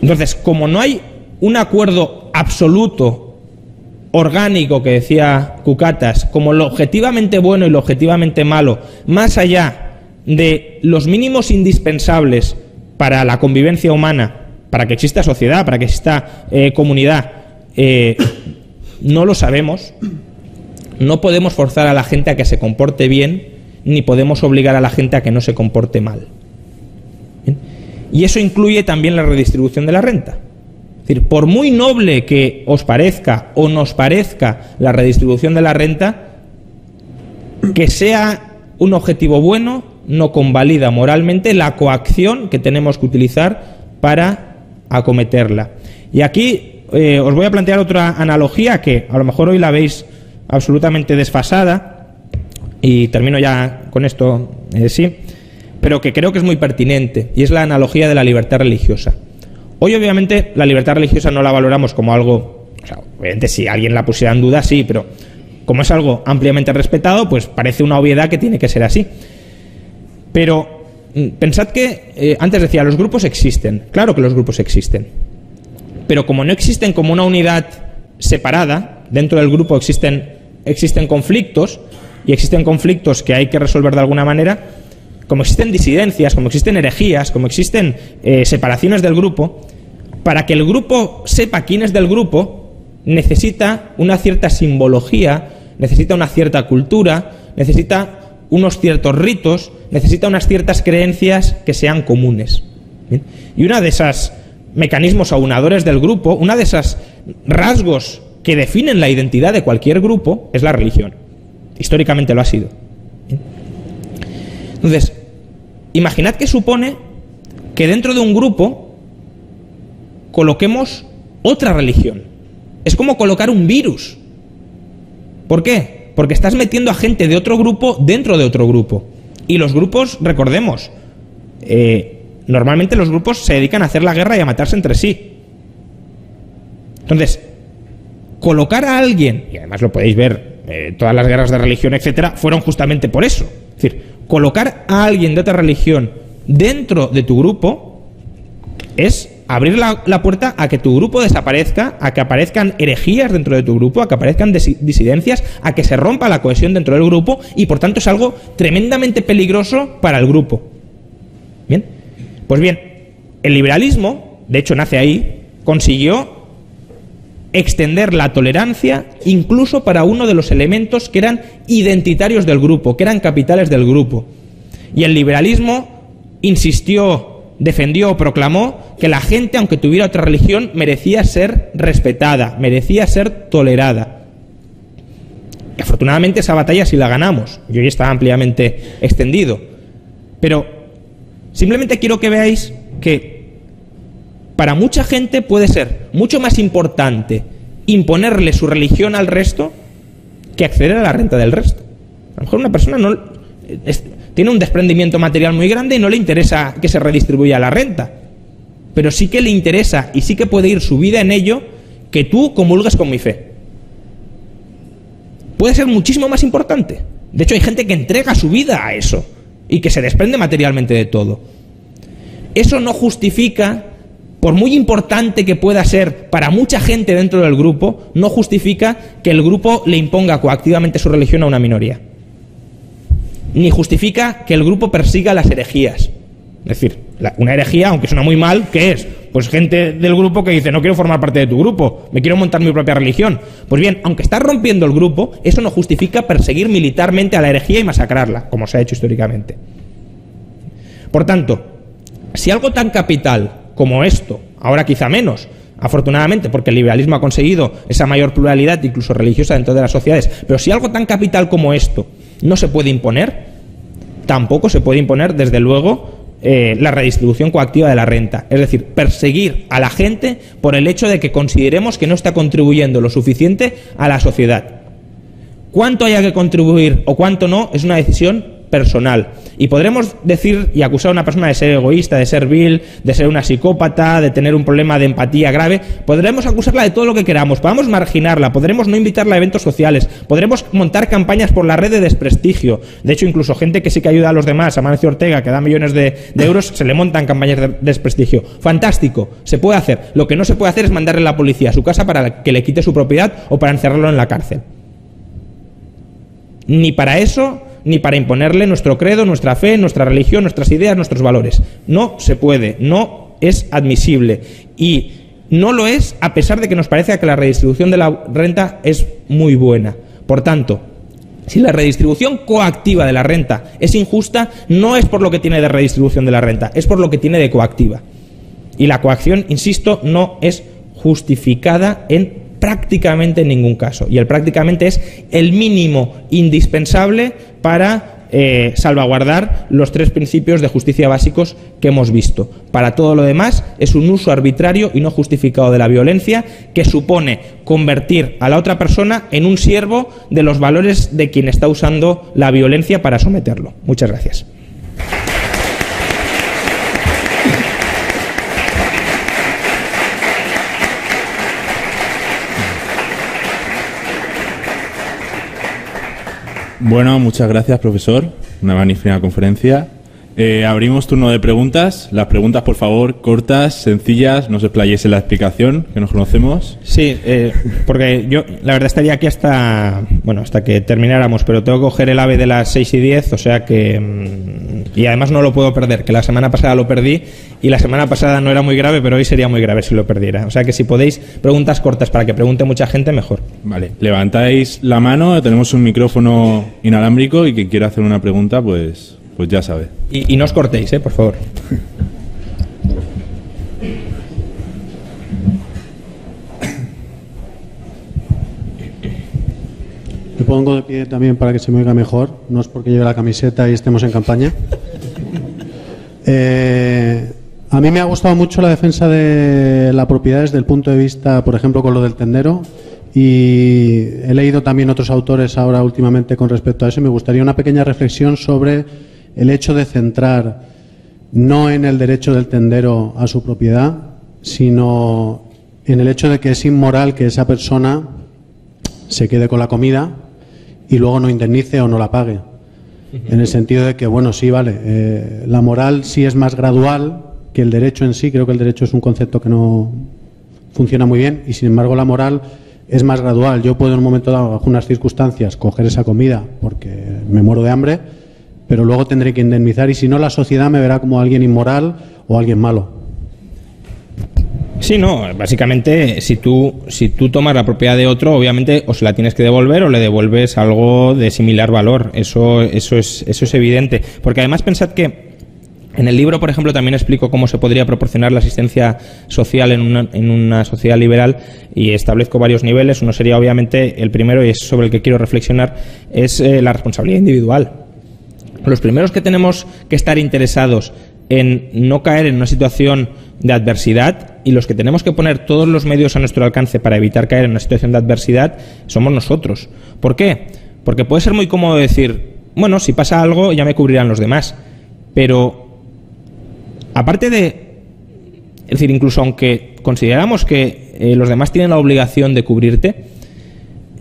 Entonces, como no hay un acuerdo absoluto, orgánico, que decía Cucatas, como lo objetivamente bueno y lo objetivamente malo, más allá de los mínimos indispensables para la convivencia humana, para que exista sociedad, para que exista comunidad, no lo sabemos. No podemos forzar a la gente a que se comporte bien, ni podemos obligar a la gente a que no se comporte mal. ¿Bien? Y eso incluye también la redistribución de la renta. Es decir, por muy noble que os parezca o nos parezca la redistribución de la renta, que sea un objetivo bueno no convalida moralmente la coacción que tenemos que utilizar para acometerla. Y aquí os voy a plantear otra analogía que a lo mejor hoy la veis absolutamente desfasada, y termino ya con esto, sí, pero que creo que es muy pertinente, y es la analogía de la libertad religiosa. Hoy obviamente la libertad religiosa no la valoramos como algo, o sea, obviamente si alguien la pusiera en duda sí, pero como es algo ampliamente respetado, pues parece una obviedad que tiene que ser así. Pero pensad que, antes decía, los grupos existen, claro que los grupos existen, pero como no existen como una unidad separada, dentro del grupo existen conflictos, y existen conflictos que hay que resolver de alguna manera, como existen disidencias, como existen herejías, como existen separaciones del grupo, para que el grupo sepa quién es del grupo, necesita una cierta simbología, necesita una cierta cultura, necesita unos ciertos ritos, necesita unas ciertas creencias que sean comunes. ¿Bien? Y uno de esos mecanismos aunadores del grupo, uno de esos rasgos que definen la identidad de cualquier grupo, es la religión. Históricamente lo ha sido. ¿Bien? Entonces, imaginad que supone que dentro de un grupo coloquemos otra religión. Es como colocar un virus. ¿Por qué? Porque estás metiendo a gente de otro grupo dentro de otro grupo. Y los grupos, recordemos, normalmente los grupos se dedican a hacer la guerra y a matarse entre sí. Entonces, colocar a alguien, y además lo podéis ver, todas las guerras de religión, etcétera, fueron justamente por eso. Es decir, colocar a alguien de otra religión dentro de tu grupo es abrir la puerta a que tu grupo desaparezca, a que aparezcan herejías dentro de tu grupo, a que aparezcan disidencias, a que se rompa la cohesión dentro del grupo, y por tanto es algo tremendamente peligroso para el grupo. ¿Bien? Pues bien, el liberalismo, de hecho nace ahí, consiguió extender la tolerancia incluso para uno de los elementos que eran identitarios del grupo, que eran capitales del grupo. Y el liberalismo insistió, defendió, proclamó que la gente, aunque tuviera otra religión, merecía ser respetada, merecía ser tolerada. Y afortunadamente esa batalla sí la ganamos, y hoy está ampliamente extendido. Pero simplemente quiero que veáis que para mucha gente puede ser mucho más importante imponerle su religión al resto que acceder a la renta del resto. A lo mejor una persona tiene un desprendimiento material muy grande y no le interesa que se redistribuya la renta, pero sí que le interesa y sí que puede ir su vida en ello que tú comulgues con mi fe. Puede ser muchísimo más importante. De hecho, hay gente que entrega su vida a eso y que se desprende materialmente de todo. Eso no justifica, por muy importante que pueda ser para mucha gente dentro del grupo, no justifica que el grupo le imponga coactivamente su religión a una minoría. Ni justifica que el grupo persiga las herejías. Es decir, una herejía, aunque suena muy mal, ¿qué es? Pues gente del grupo que dice, no quiero formar parte de tu grupo, me quiero montar mi propia religión. Pues bien, aunque estás rompiendo el grupo, eso no justifica perseguir militarmente a la herejía y masacrarla, como se ha hecho históricamente. Por tanto, si algo tan capital como esto, ahora quizá menos, afortunadamente, porque el liberalismo ha conseguido esa mayor pluralidad, incluso religiosa, dentro de las sociedades, pero si algo tan capital como esto no se puede imponer, tampoco se puede imponer, desde luego, la redistribución coactiva de la renta. Es decir, perseguir a la gente por el hecho de que consideremos que no está contribuyendo lo suficiente a la sociedad. Cuánto haya que contribuir o cuánto no es una decisión personal. Y podremos decir y acusar a una persona de ser egoísta, de ser vil, de ser una psicópata, de tener un problema de empatía grave. Podremos acusarla de todo lo que queramos, podemos marginarla, podremos no invitarla a eventos sociales, podremos montar campañas por la red de desprestigio. De hecho, incluso gente que sí que ayuda a los demás, Amancio Ortega, que da millones de euros, se le montan campañas de desprestigio. Fantástico, se puede hacer. Lo que no se puede hacer es mandarle a la policía a su casa para que le quite su propiedad o para encerrarlo en la cárcel. Ni para eso, ni para imponerle nuestro credo, nuestra fe, nuestra religión, nuestras ideas, nuestros valores. No se puede, no es admisible. Y no lo es a pesar de que nos parece que la redistribución de la renta es muy buena. Por tanto, si la redistribución coactiva de la renta es injusta, no es por lo que tiene de redistribución de la renta, es por lo que tiene de coactiva. Y la coacción, insisto, no es justificada en prácticamente en ningún caso. Y el prácticamente es el mínimo indispensable para salvaguardar los 3 principios de justicia básicos que hemos visto. Para todo lo demás es un uso arbitrario y no justificado de la violencia que supone convertir a la otra persona en un siervo de los valores de quien está usando la violencia para someterlo. Muchas gracias. Bueno, muchas gracias, profesor. Una magnífica conferencia. Abrimos turno de preguntas. Las preguntas, por favor, cortas, sencillas, no os explayéis en la explicación, que nos conocemos. Sí, porque yo la verdad estaría aquí hasta que termináramos, pero tengo que coger el AVE de las 6:10, o sea que... y además no lo puedo perder, que la semana pasada lo perdí y la semana pasada no era muy grave, pero hoy sería muy grave si lo perdiera. O sea que si podéis, preguntas cortas para que pregunte mucha gente, mejor. Vale, levantáis la mano, tenemos un micrófono inalámbrico y quien quiera hacer una pregunta, pues ya sabe. Y no os cortéis, por favor. Me pongo de pie también para que se me oiga mejor. No es porque lleve la camiseta y estemos en campaña. A mí me ha gustado mucho la defensa de la propiedad desde el punto de vista, por ejemplo, con lo del tendero. Y he leído también otros autores ahora últimamente con respecto a eso. Me gustaría una pequeña reflexión sobre el hecho de centrar no en el derecho del tendero a su propiedad, sino en el hecho de que es inmoral que esa persona se quede con la comida y luego no indemnice o no la pague. En el sentido de que, bueno, sí, vale, la moral sí es más gradual que el derecho en sí. Creo que el derecho es un concepto que no funciona muy bien y, sin embargo, la moral es más gradual. Yo puedo en un momento dado, bajo unas circunstancias, coger esa comida porque me muero de hambre, pero luego tendré que indemnizar y si no, la sociedad me verá como alguien inmoral o alguien malo. Sí, no, básicamente si tú tomas la propiedad de otro, obviamente o se la tienes que devolver o le devuelves algo de similar valor. Eso es evidente. Porque además pensad que en el libro, por ejemplo, también explico cómo se podría proporcionar la asistencia social en una sociedad liberal y establezco varios niveles. Uno sería, obviamente, el primero, y es sobre el que quiero reflexionar, es la responsabilidad individual. Los primeros que tenemos que estar interesados en no caer en una situación de adversidad y los que tenemos que poner todos los medios a nuestro alcance para evitar caer en una situación de adversidad somos nosotros. ¿Por qué? Porque puede ser muy cómodo decir, bueno, si pasa algo ya me cubrirán los demás. Pero, aparte de... Es decir, incluso aunque consideramos que los demás tienen la obligación de cubrirte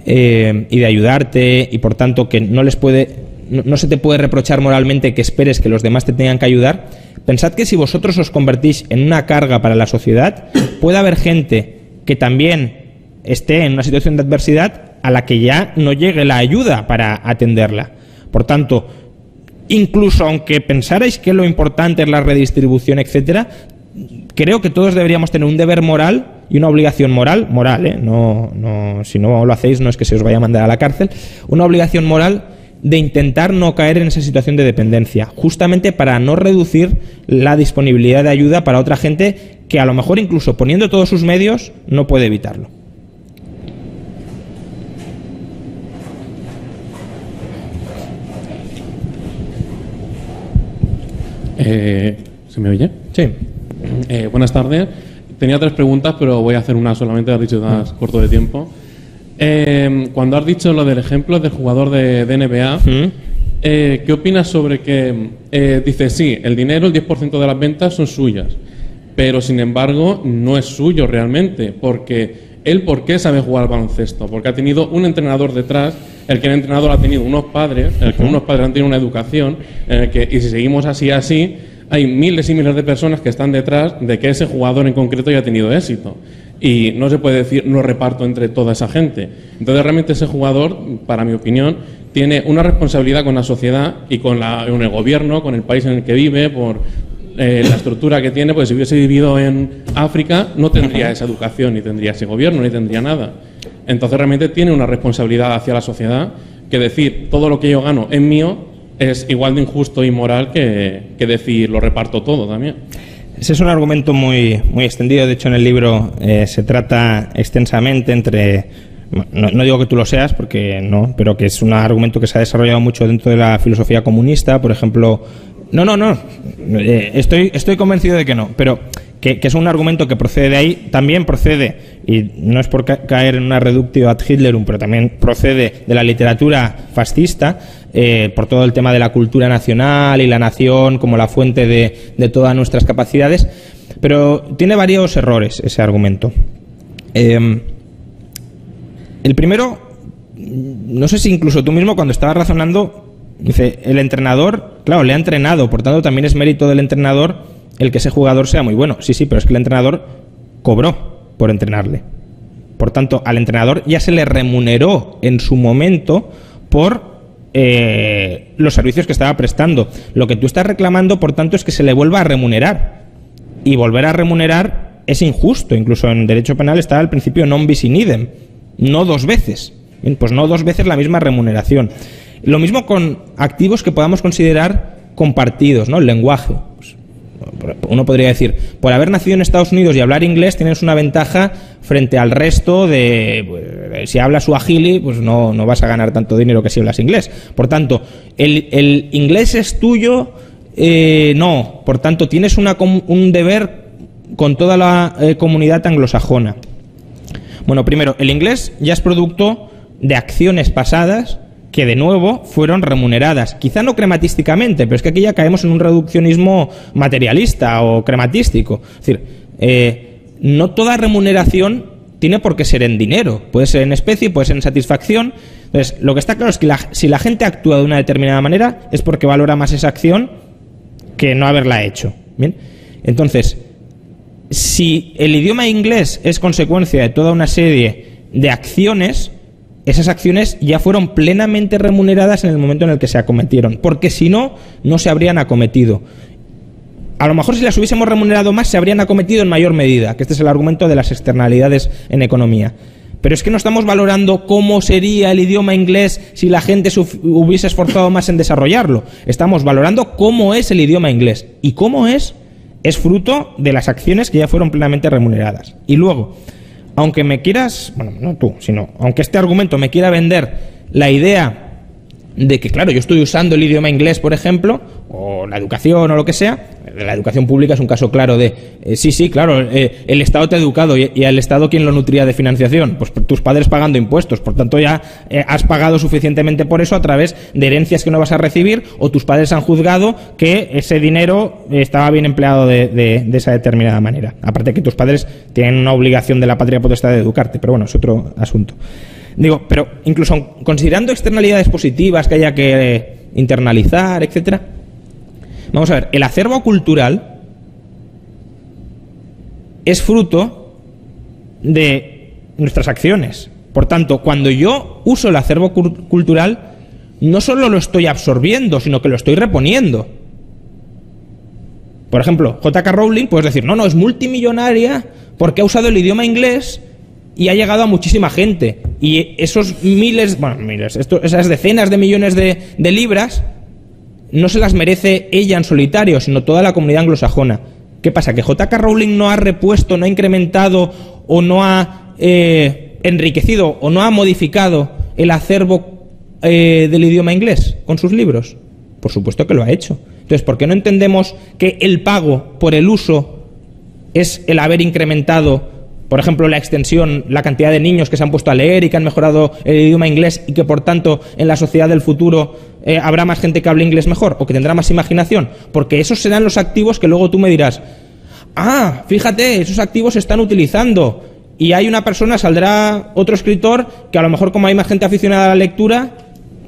y de ayudarte, y por tanto que no se te puede reprochar moralmente que esperes que los demás te tengan que ayudar, pensad que si vosotros os convertís en una carga para la sociedad, puede haber gente que también esté en una situación de adversidad a la que ya no llegue la ayuda para atenderla. Por tanto, incluso aunque pensarais que lo importante es la redistribución, etcétera, creo que todos deberíamos tener un deber moral y una obligación moral, si no lo hacéis no es que se os vaya a mandar a la cárcel, una obligación moral de intentar no caer en esa situación de dependencia, justamente para no reducir la disponibilidad de ayuda para otra gente que a lo mejor incluso poniendo todos sus medios no puede evitarlo. ¿Se me oye? Sí. Buenas tardes. Tenía 3 preguntas, pero voy a hacer una solamente, has dicho que estás corto de tiempo. Cuando has dicho lo del ejemplo del jugador de NBA, ¿qué opinas sobre que dice, sí, el dinero, el 10% de las ventas son suyas, pero sin embargo no es suyo realmente, porque él, ¿por qué sabe jugar al baloncesto? Porque ha tenido un entrenador detrás, el que el entrenador ha tenido unos padres, el que unos padres han tenido una educación, y si seguimos así, hay miles y miles de personas que están detrás de que ese jugador en concreto haya tenido éxito. Y no se puede decir, lo reparto entre toda esa gente. Entonces, realmente ese jugador, para mi opinión, tiene una responsabilidad con la sociedad y con el gobierno, con el país en el que vive, por la estructura que tiene, porque si hubiese vivido en África no tendría esa educación, ni tendría ese gobierno, ni tendría nada. Entonces, realmente tiene una responsabilidad hacia la sociedad que decir, todo lo que yo gano es mío, es igual de injusto y moral que decir, lo reparto todo también. Ese es un argumento muy extendido. De hecho, en el libro se trata extensamente entre... No digo que tú lo seas, porque no, pero que es un argumento que se ha desarrollado mucho dentro de la filosofía comunista. Por ejemplo... No. Estoy convencido de que no, pero que es un argumento que procede de ahí. También procede, y no es por caer en una reductio ad Hitlerum, pero también procede de la literatura fascista, por todo el tema de la cultura nacional y la nación como la fuente de todas nuestras capacidades, pero tiene varios errores ese argumento. El primero, no sé si incluso tú mismo cuando estabas razonando, dice, el entrenador, claro, le ha entrenado, por tanto también es mérito del entrenador el que ese jugador sea muy bueno. Sí, pero es que el entrenador cobró por entrenarle. Por tanto, al entrenador ya se le remuneró en su momento por los servicios que estaba prestando. Lo que tú estás reclamando, por tanto, es que se le vuelva a remunerar. Y volver a remunerar es injusto. Incluso en derecho penal está el principio non bis in idem. No 2 veces. Bien, pues no 2 veces la misma remuneración. Lo mismo con activos que podamos considerar compartidos, ¿no? El lenguaje. Pues, uno podría decir, por haber nacido en Estados Unidos y hablar inglés tienes una ventaja frente al resto de... Pues, si hablas suajili, pues no vas a ganar tanto dinero que si hablas inglés. Por tanto, el inglés es tuyo, no. Por tanto, tienes un deber con toda la comunidad anglosajona. Bueno, primero, el inglés ya es producto de acciones pasadas que de nuevo fueron remuneradas. Quizá no crematísticamente, pero es que aquí ya caemos en un reduccionismo materialista o crematístico. Es decir, no toda remuneración tiene por qué ser en dinero. Puede ser en especie, puede ser en satisfacción. Entonces, lo que está claro es que si la gente actúa de una determinada manera es porque valora más esa acción que no haberla hecho. ¿Bien? Entonces, si el idioma inglés es consecuencia de toda una serie de acciones, esas acciones ya fueron plenamente remuneradas en el momento en el que se acometieron, porque si no, no se habrían acometido. A lo mejor si las hubiésemos remunerado más, se habrían acometido en mayor medida, que este es el argumento de las externalidades en economía. Pero es que no estamos valorando cómo sería el idioma inglés si la gente se hubiese esforzado más en desarrollarlo. Estamos valorando cómo es el idioma inglés. Y cómo es fruto de las acciones que ya fueron plenamente remuneradas. Y luego, aunque me quieras, bueno, no tú, sino aunque este argumento me quiera vender la idea de que, claro, yo estoy usando el idioma inglés, por ejemplo, o la educación o lo que sea, La educación pública es un caso claro de, sí, claro, el Estado te ha educado y al Estado ¿quién lo nutría de financiación? Pues tus padres pagando impuestos, por tanto ya has pagado suficientemente por eso a través de herencias que no vas a recibir, o tus padres han juzgado que ese dinero estaba bien empleado de esa determinada manera. Aparte que tus padres tienen una obligación de la patria potestad de educarte, pero bueno, es otro asunto. Digo, pero incluso considerando externalidades positivas que haya que internalizar, etcétera, vamos a ver, el acervo cultural es fruto de nuestras acciones. Por tanto, cuando yo uso el acervo cultural, no solo lo estoy absorbiendo, sino que lo estoy reponiendo. Por ejemplo, J.K. Rowling, puedes decir, no, es multimillonaria porque ha usado el idioma inglés y ha llegado a muchísima gente. Y esos esas decenas de millones de libras no se las merece ella en solitario, sino toda la comunidad anglosajona. ¿Qué pasa? ¿Que J.K. Rowling no ha repuesto, no ha incrementado o no ha enriquecido o no ha modificado el acervo del idioma inglés con sus libros? Por supuesto que lo ha hecho. Entonces, ¿por qué no entendemos que el pago por el uso es el haber incrementado, por ejemplo, la extensión, la cantidad de niños que se han puesto a leer y que han mejorado el idioma inglés y que, por tanto, en la sociedad del futuro habrá más gente que hable inglés mejor o que tendrá más imaginación? Porque esos serán los activos que luego tú me dirás, fíjate, esos activos se están utilizando y hay una persona, saldrá otro escritor que a lo mejor, como hay más gente aficionada a la lectura,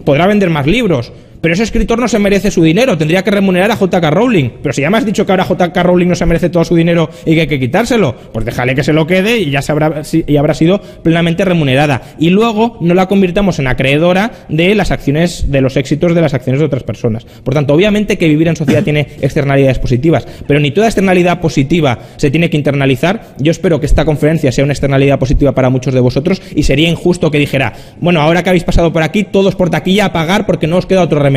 podrá vender más libros. Pero ese escritor no se merece su dinero, tendría que remunerar a J.K. Rowling. Pero si ya me has dicho que ahora J.K. Rowling no se merece todo su dinero y que hay que quitárselo, pues déjale que se lo quede y ya habrá sido plenamente remunerada. Y luego no la convirtamos en acreedora de las acciones, de los éxitos de las acciones de otras personas. Por tanto, obviamente que vivir en sociedad tiene externalidades positivas, pero ni toda externalidad positiva se tiene que internalizar. Yo espero que esta conferencia sea una externalidad positiva para muchos de vosotros y sería injusto que dijera, bueno, ahora que habéis pasado por aquí, todos por taquilla a pagar porque no os queda otro remedio.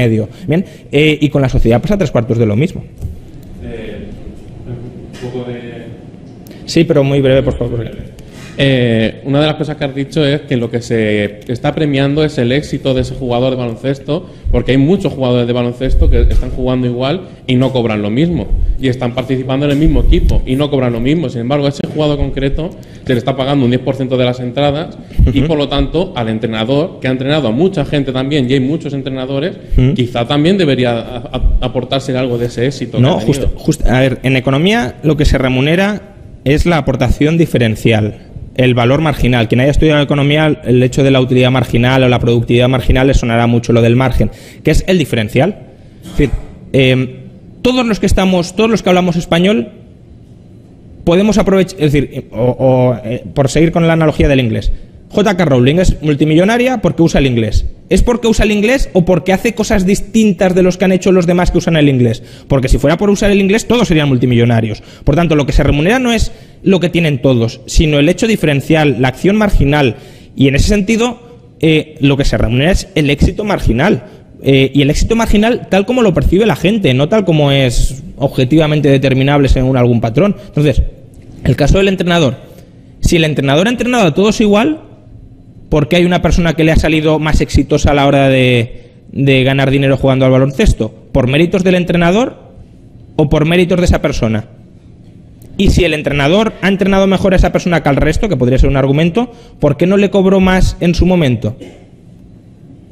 Bien, y con la sociedad pasa 3/4 de lo mismo. Un poco de... Sí, pero muy breve, por favor. Una de las cosas que has dicho es que lo que se está premiando es el éxito de ese jugador de baloncesto, porque hay muchos jugadores de baloncesto que están jugando igual y no cobran lo mismo, y están participando en el mismo equipo y no cobran lo mismo. Sin embargo, a ese jugador concreto se le está pagando un 10% de las entradas y, por lo tanto, al entrenador, que ha entrenado a mucha gente también, y hay muchos entrenadores, quizá también debería aportarse algo de ese éxito. No, justo. A ver, en economía lo que se remunera es la aportación diferencial, el valor marginal. Quien haya estudiado economía, el hecho de la utilidad marginal o la productividad marginal le sonará mucho lo del margen, que es el diferencial. Es decir, todos los que hablamos español podemos aprovechar, es decir, por seguir con la analogía del inglés, J.K. Rowling es multimillonaria porque usa el inglés. ¿Es porque usa el inglés o porque hace cosas distintas de los que han hecho los demás que usan el inglés? Porque si fuera por usar el inglés, todos serían multimillonarios. Por tanto, lo que se remunera no es lo que tienen todos, sino el hecho diferencial, la acción marginal. Y en ese sentido, lo que se remunera es el éxito marginal. Y el éxito marginal tal como lo percibe la gente, no tal como es objetivamente determinable según algún patrón. Entonces, el caso del entrenador. Si el entrenador ha entrenado a todos igual, ¿por qué hay una persona que le ha salido más exitosa a la hora de ganar dinero jugando al baloncesto? ¿Por méritos del entrenador o por méritos de esa persona? Y si el entrenador ha entrenado mejor a esa persona que al resto, que podría ser un argumento, ¿por qué no le cobró más en su momento?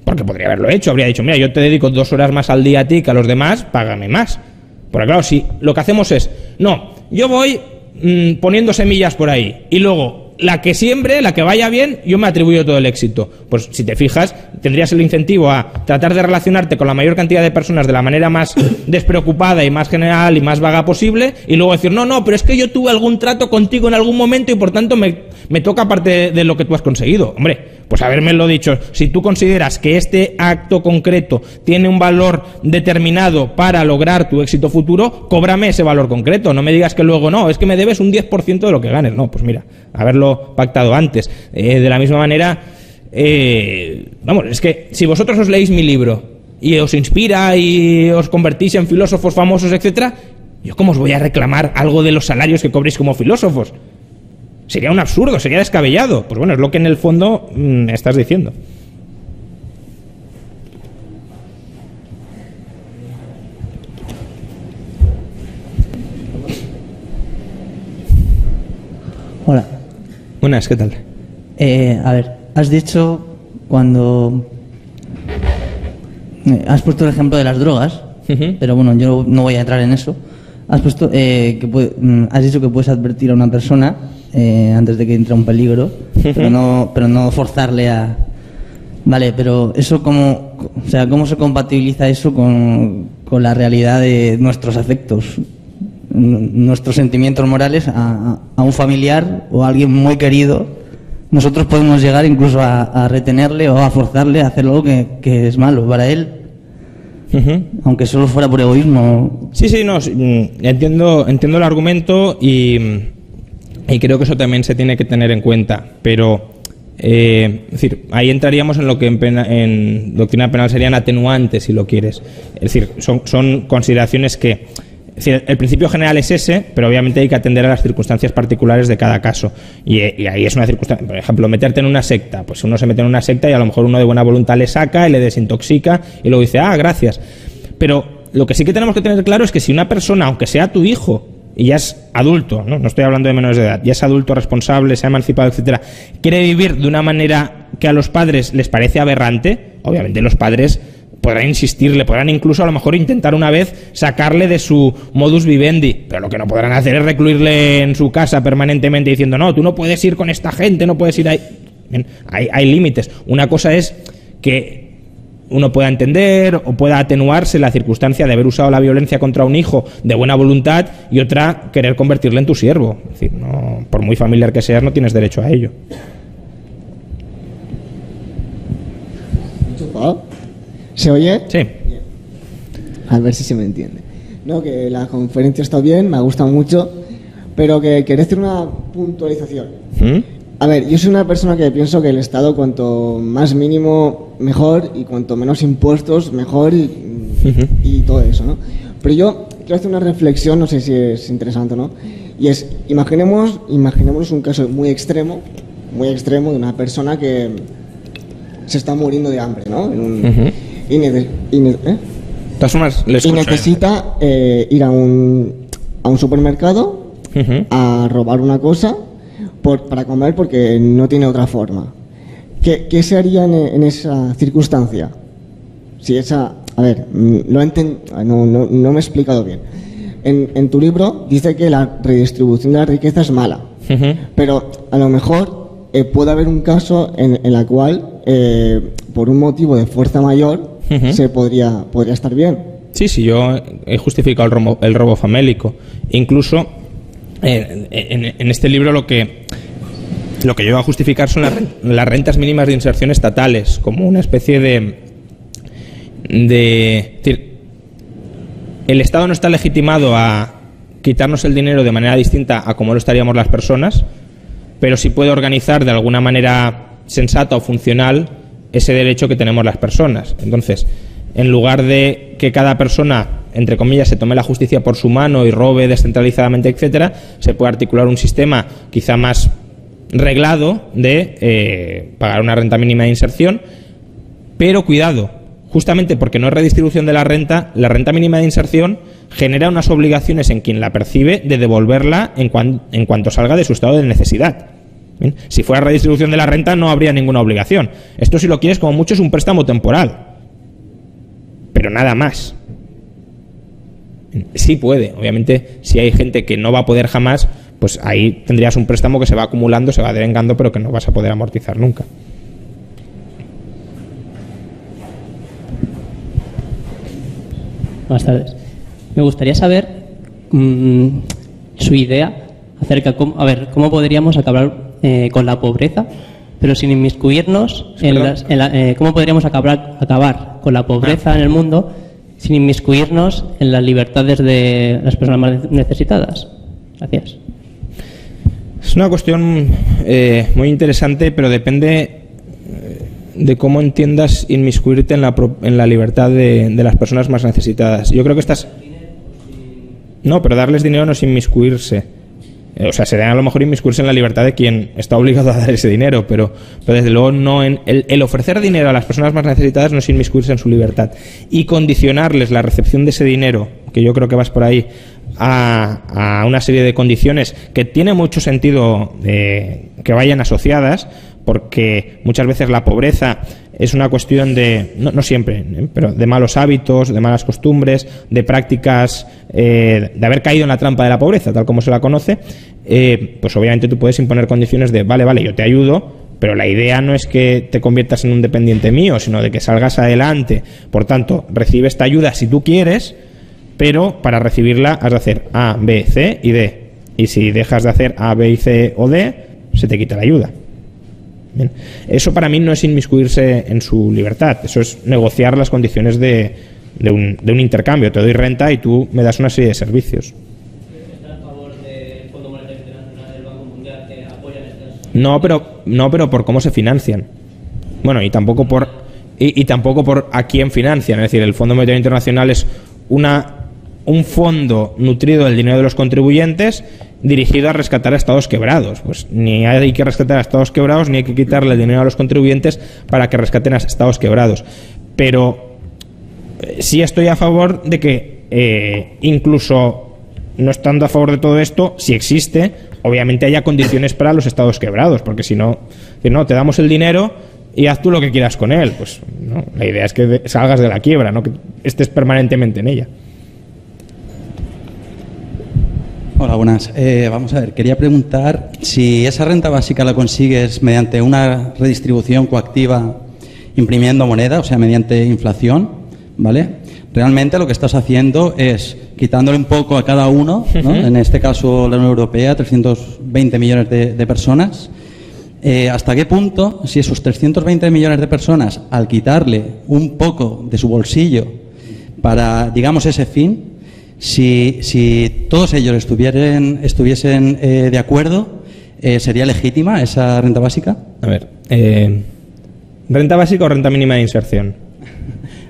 Porque podría haberlo hecho, habría dicho, mira, yo te dedico 2 horas más al día a ti que a los demás, págame más. Porque claro, si lo que hacemos es, no, yo voy poniendo semillas por ahí y luego la que siembre, la que vaya bien, yo me atribuyo todo el éxito. Pues si te fijas, tendrías el incentivo a tratar de relacionarte con la mayor cantidad de personas de la manera más despreocupada y más general y más vaga posible, y luego decir, no, pero es que yo tuve algún trato contigo en algún momento y por tanto me toca parte de lo que tú has conseguido. Hombre, pues habérmelo dicho. Si tú consideras que este acto concreto tiene un valor determinado para lograr tu éxito futuro, cóbrame ese valor concreto. No me digas que luego no, es que me debes un 10% de lo que ganes. No, pues mira, haberlo pactado antes. De la misma manera, vamos, es que si vosotros os leéis mi libro y os inspira y os convertís en filósofos famosos, etcétera, ¿yo cómo os voy a reclamar algo de los salarios que cobréis como filósofos? Sería un absurdo, sería descabellado. Pues bueno, es lo que en el fondo estás diciendo. Hola. Buenas, ¿qué tal? A ver, has dicho cuando... has puesto el ejemplo de las drogas, pero bueno, yo no voy a entrar en eso. Has puesto has dicho que puedes advertir a una persona antes de que entre un peligro, pero no forzarle a... Vale, pero eso ¿cómo se compatibiliza eso con la realidad de nuestros afectos, nuestros sentimientos morales a un familiar o a alguien muy querido? Nosotros podemos llegar incluso a retenerle o a forzarle a hacer algo que es malo para él, aunque solo fuera por egoísmo. Sí, no, entiendo el argumento y creo que eso también se tiene que tener en cuenta, pero es decir, ahí entraríamos en lo que en doctrina penal serían atenuantes, si lo quieres. Es decir, son consideraciones que... Es decir, el principio general es ese, pero obviamente hay que atender a las circunstancias particulares de cada caso. Y ahí es una circunstancia, por ejemplo, meterte en una secta. Pues uno se mete en una secta y a lo mejor uno de buena voluntad le saca y le desintoxica y luego dice, gracias. Pero lo que sí que tenemos que tener claro es que si una persona, aunque sea tu hijo, y ya es adulto, no estoy hablando de menores de edad, ya es adulto responsable, se ha emancipado, etcétera, quiere vivir de una manera que a los padres les parece aberrante, obviamente los padres podrán insistirle, podrán incluso a lo mejor intentar una vez sacarle de su modus vivendi, pero lo que no podrán hacer es recluirle en su casa permanentemente diciendo, no, tú no puedes ir con esta gente, no puedes ir ahí. Bien, hay límites. Una cosa es que uno pueda entender o pueda atenuarse la circunstancia de haber usado la violencia contra un hijo de buena voluntad y otra querer convertirle en tu siervo. Es decir, no, por muy familiar que seas, no tienes derecho a ello. ¿Se oye? Sí. Bien. A ver si se me entiende. No, que la conferencia está bien, me ha gustado mucho, pero que quería hacer una puntualización. A ver, yo soy una persona que pienso que el Estado cuanto más mínimo mejor y cuanto menos impuestos mejor y todo eso, ¿no? Pero yo quiero hacer una reflexión, no sé si es interesante o no, y es, imaginemos un caso muy extremo de una persona que se está muriendo de hambre, ¿no? Y necesita ir a un supermercado a robar una cosa para comer porque no tiene otra forma. ¿Qué se haría en esa circunstancia? Si esa... A ver, no me he explicado bien. En tu libro dice que la redistribución de la riqueza es mala, pero a lo mejor puede haber un caso en la cual, por un motivo de fuerza mayor, se podría estar bien. Sí, yo he justificado el robo famélico. Incluso en este libro lo que yo voy a justificar son las rentas mínimas de inserción estatales, como una especie de decir, el Estado no está legitimado a quitarnos el dinero de manera distinta a como lo estaríamos las personas, pero sí puede organizar de alguna manera sensata o funcional ese derecho que tenemos las personas. Entonces, en lugar de que cada persona, entre comillas, se tome la justicia por su mano y robe descentralizadamente, etcétera, se puede articular un sistema quizá más reglado de pagar una renta mínima de inserción, pero cuidado, justamente porque no es redistribución de la renta mínima de inserción genera unas obligaciones en quien la percibe de devolverla en cuanto salga de su estado de necesidad. ¿Bien? Si fuera redistribución de la renta no habría ninguna obligación. Esto, si lo quieres, como mucho es un préstamo temporal, pero nada más. Sí puede, obviamente, si hay gente que no va a poder jamás, pues ahí tendrías un préstamo que se va acumulando, se va devengando, pero que no vas a poder amortizar nunca. Buenas tardes. Me gustaría saber su idea acerca de cómo podríamos acabar con la pobreza, pero sin inmiscuirnos cómo podríamos acabar con la pobreza en el mundo sin inmiscuirnos en las libertades de las personas más necesitadas. Gracias. Es una cuestión muy interesante, pero depende de cómo entiendas inmiscuirte en la libertad de las personas más necesitadas. Yo creo que No, pero darles dinero no es inmiscuirse. O sea, sería a lo mejor inmiscuirse en la libertad de quien está obligado a dar ese dinero, pero desde luego no el ofrecer dinero a las personas más necesitadas no es inmiscuirse en su libertad. Y condicionarles la recepción de ese dinero, que yo creo que vas por ahí, a una serie de condiciones que tiene mucho sentido que vayan asociadas, porque muchas veces la pobreza es una cuestión de, no siempre, pero de malos hábitos, de malas costumbres, de prácticas, de haber caído en la trampa de la pobreza, tal como se la conoce. Pues obviamente tú puedes imponer condiciones de, vale, yo te ayudo, pero la idea no es que te conviertas en un dependiente mío, sino de que salgas adelante. Por tanto, recibe esta ayuda si tú quieres, pero para recibirla has de hacer A, B, C y D. Y si dejas de hacer A, B y C o D, se te quita la ayuda. Bien. Eso para mí no es inmiscuirse en su libertad, eso es negociar las condiciones de un intercambio. Te doy renta y tú me das una serie de servicios. ¿Estás a favor del Fondo Monetario Internacional, del Banco Mundial, que apoyan estas? No, pero por cómo se financian. Bueno, y tampoco por a quién financian. Es decir, el Fondo Monetario Internacional es un fondo nutrido del dinero de los contribuyentes dirigido a rescatar a estados quebrados. Pues ni hay que rescatar a estados quebrados ni hay que quitarle el dinero a los contribuyentes para que rescaten a estados quebrados. Pero sí estoy a favor de que incluso no estando a favor de todo esto, si existe, obviamente haya condiciones para los estados quebrados, porque si no, te damos el dinero y haz tú lo que quieras con él. Pues no, la idea es que salgas de la quiebra, no que estés permanentemente en ella. Hola, buenas. Vamos a ver, quería preguntar si esa renta básica la consigues mediante una redistribución coactiva imprimiendo moneda, o sea, mediante inflación, ¿vale? Realmente lo que estás haciendo es quitándole un poco a cada uno, ¿no? En este caso la Unión Europea, 320 millones de personas. ¿Hasta qué punto, si esos 320 millones de personas, al quitarle un poco de su bolsillo para, digamos, ese fin, si todos ellos estuviesen de acuerdo, ¿sería legítima esa renta básica? A ver, ¿renta básica o renta mínima de inserción?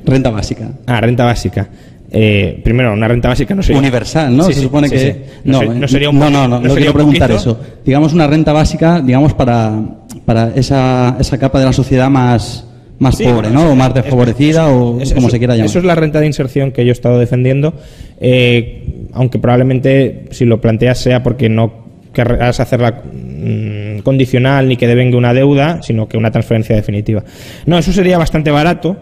Renta básica. Renta básica. Primero, una renta básica no sería universal, ¿no? Sí, se supone que sí. No sería un poquito, no quiero preguntar eso. Digamos una renta básica, digamos para esa capa de la sociedad más pobre, ¿no? O más desfavorecida, o como se quiera llamar. Eso es la renta de inserción que yo he estado defendiendo, aunque probablemente si lo planteas sea porque no querrás hacerla condicional ni que devenga una deuda, sino que una transferencia definitiva. No, eso sería bastante barato.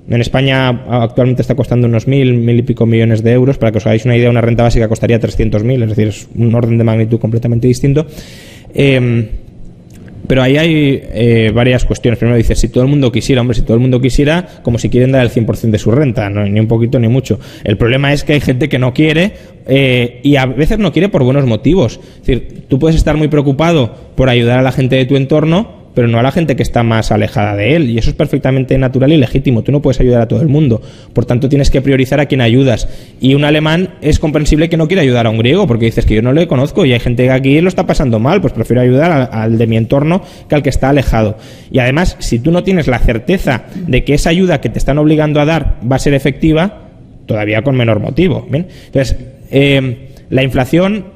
En España actualmente está costando unos 1.000 y pico millones de euros. Para que os hagáis una idea, una renta básica costaría 300.000, es decir, es un orden de magnitud completamente distinto. Pero ahí hay varias cuestiones. Primero dices, si todo el mundo quisiera, como si quieren dar el 100% de su renta, no, ni un poquito ni mucho. El problema es que hay gente que no quiere y a veces no quiere por buenos motivos. Es decir, tú puedes estar muy preocupado por ayudar a la gente de tu entorno, pero no a la gente que está más alejada de él, y eso es perfectamente natural y legítimo. Tú no puedes ayudar a todo el mundo, por tanto tienes que priorizar a quien ayudas. Y un alemán es comprensible que no quiera ayudar a un griego, porque dices que yo no le conozco y hay gente que aquí lo está pasando mal, pues prefiero ayudar al de mi entorno que al que está alejado. Y además, si tú no tienes la certeza de que esa ayuda que te están obligando a dar va a ser efectiva, todavía con menor motivo. ¿Bien? Entonces, la inflación...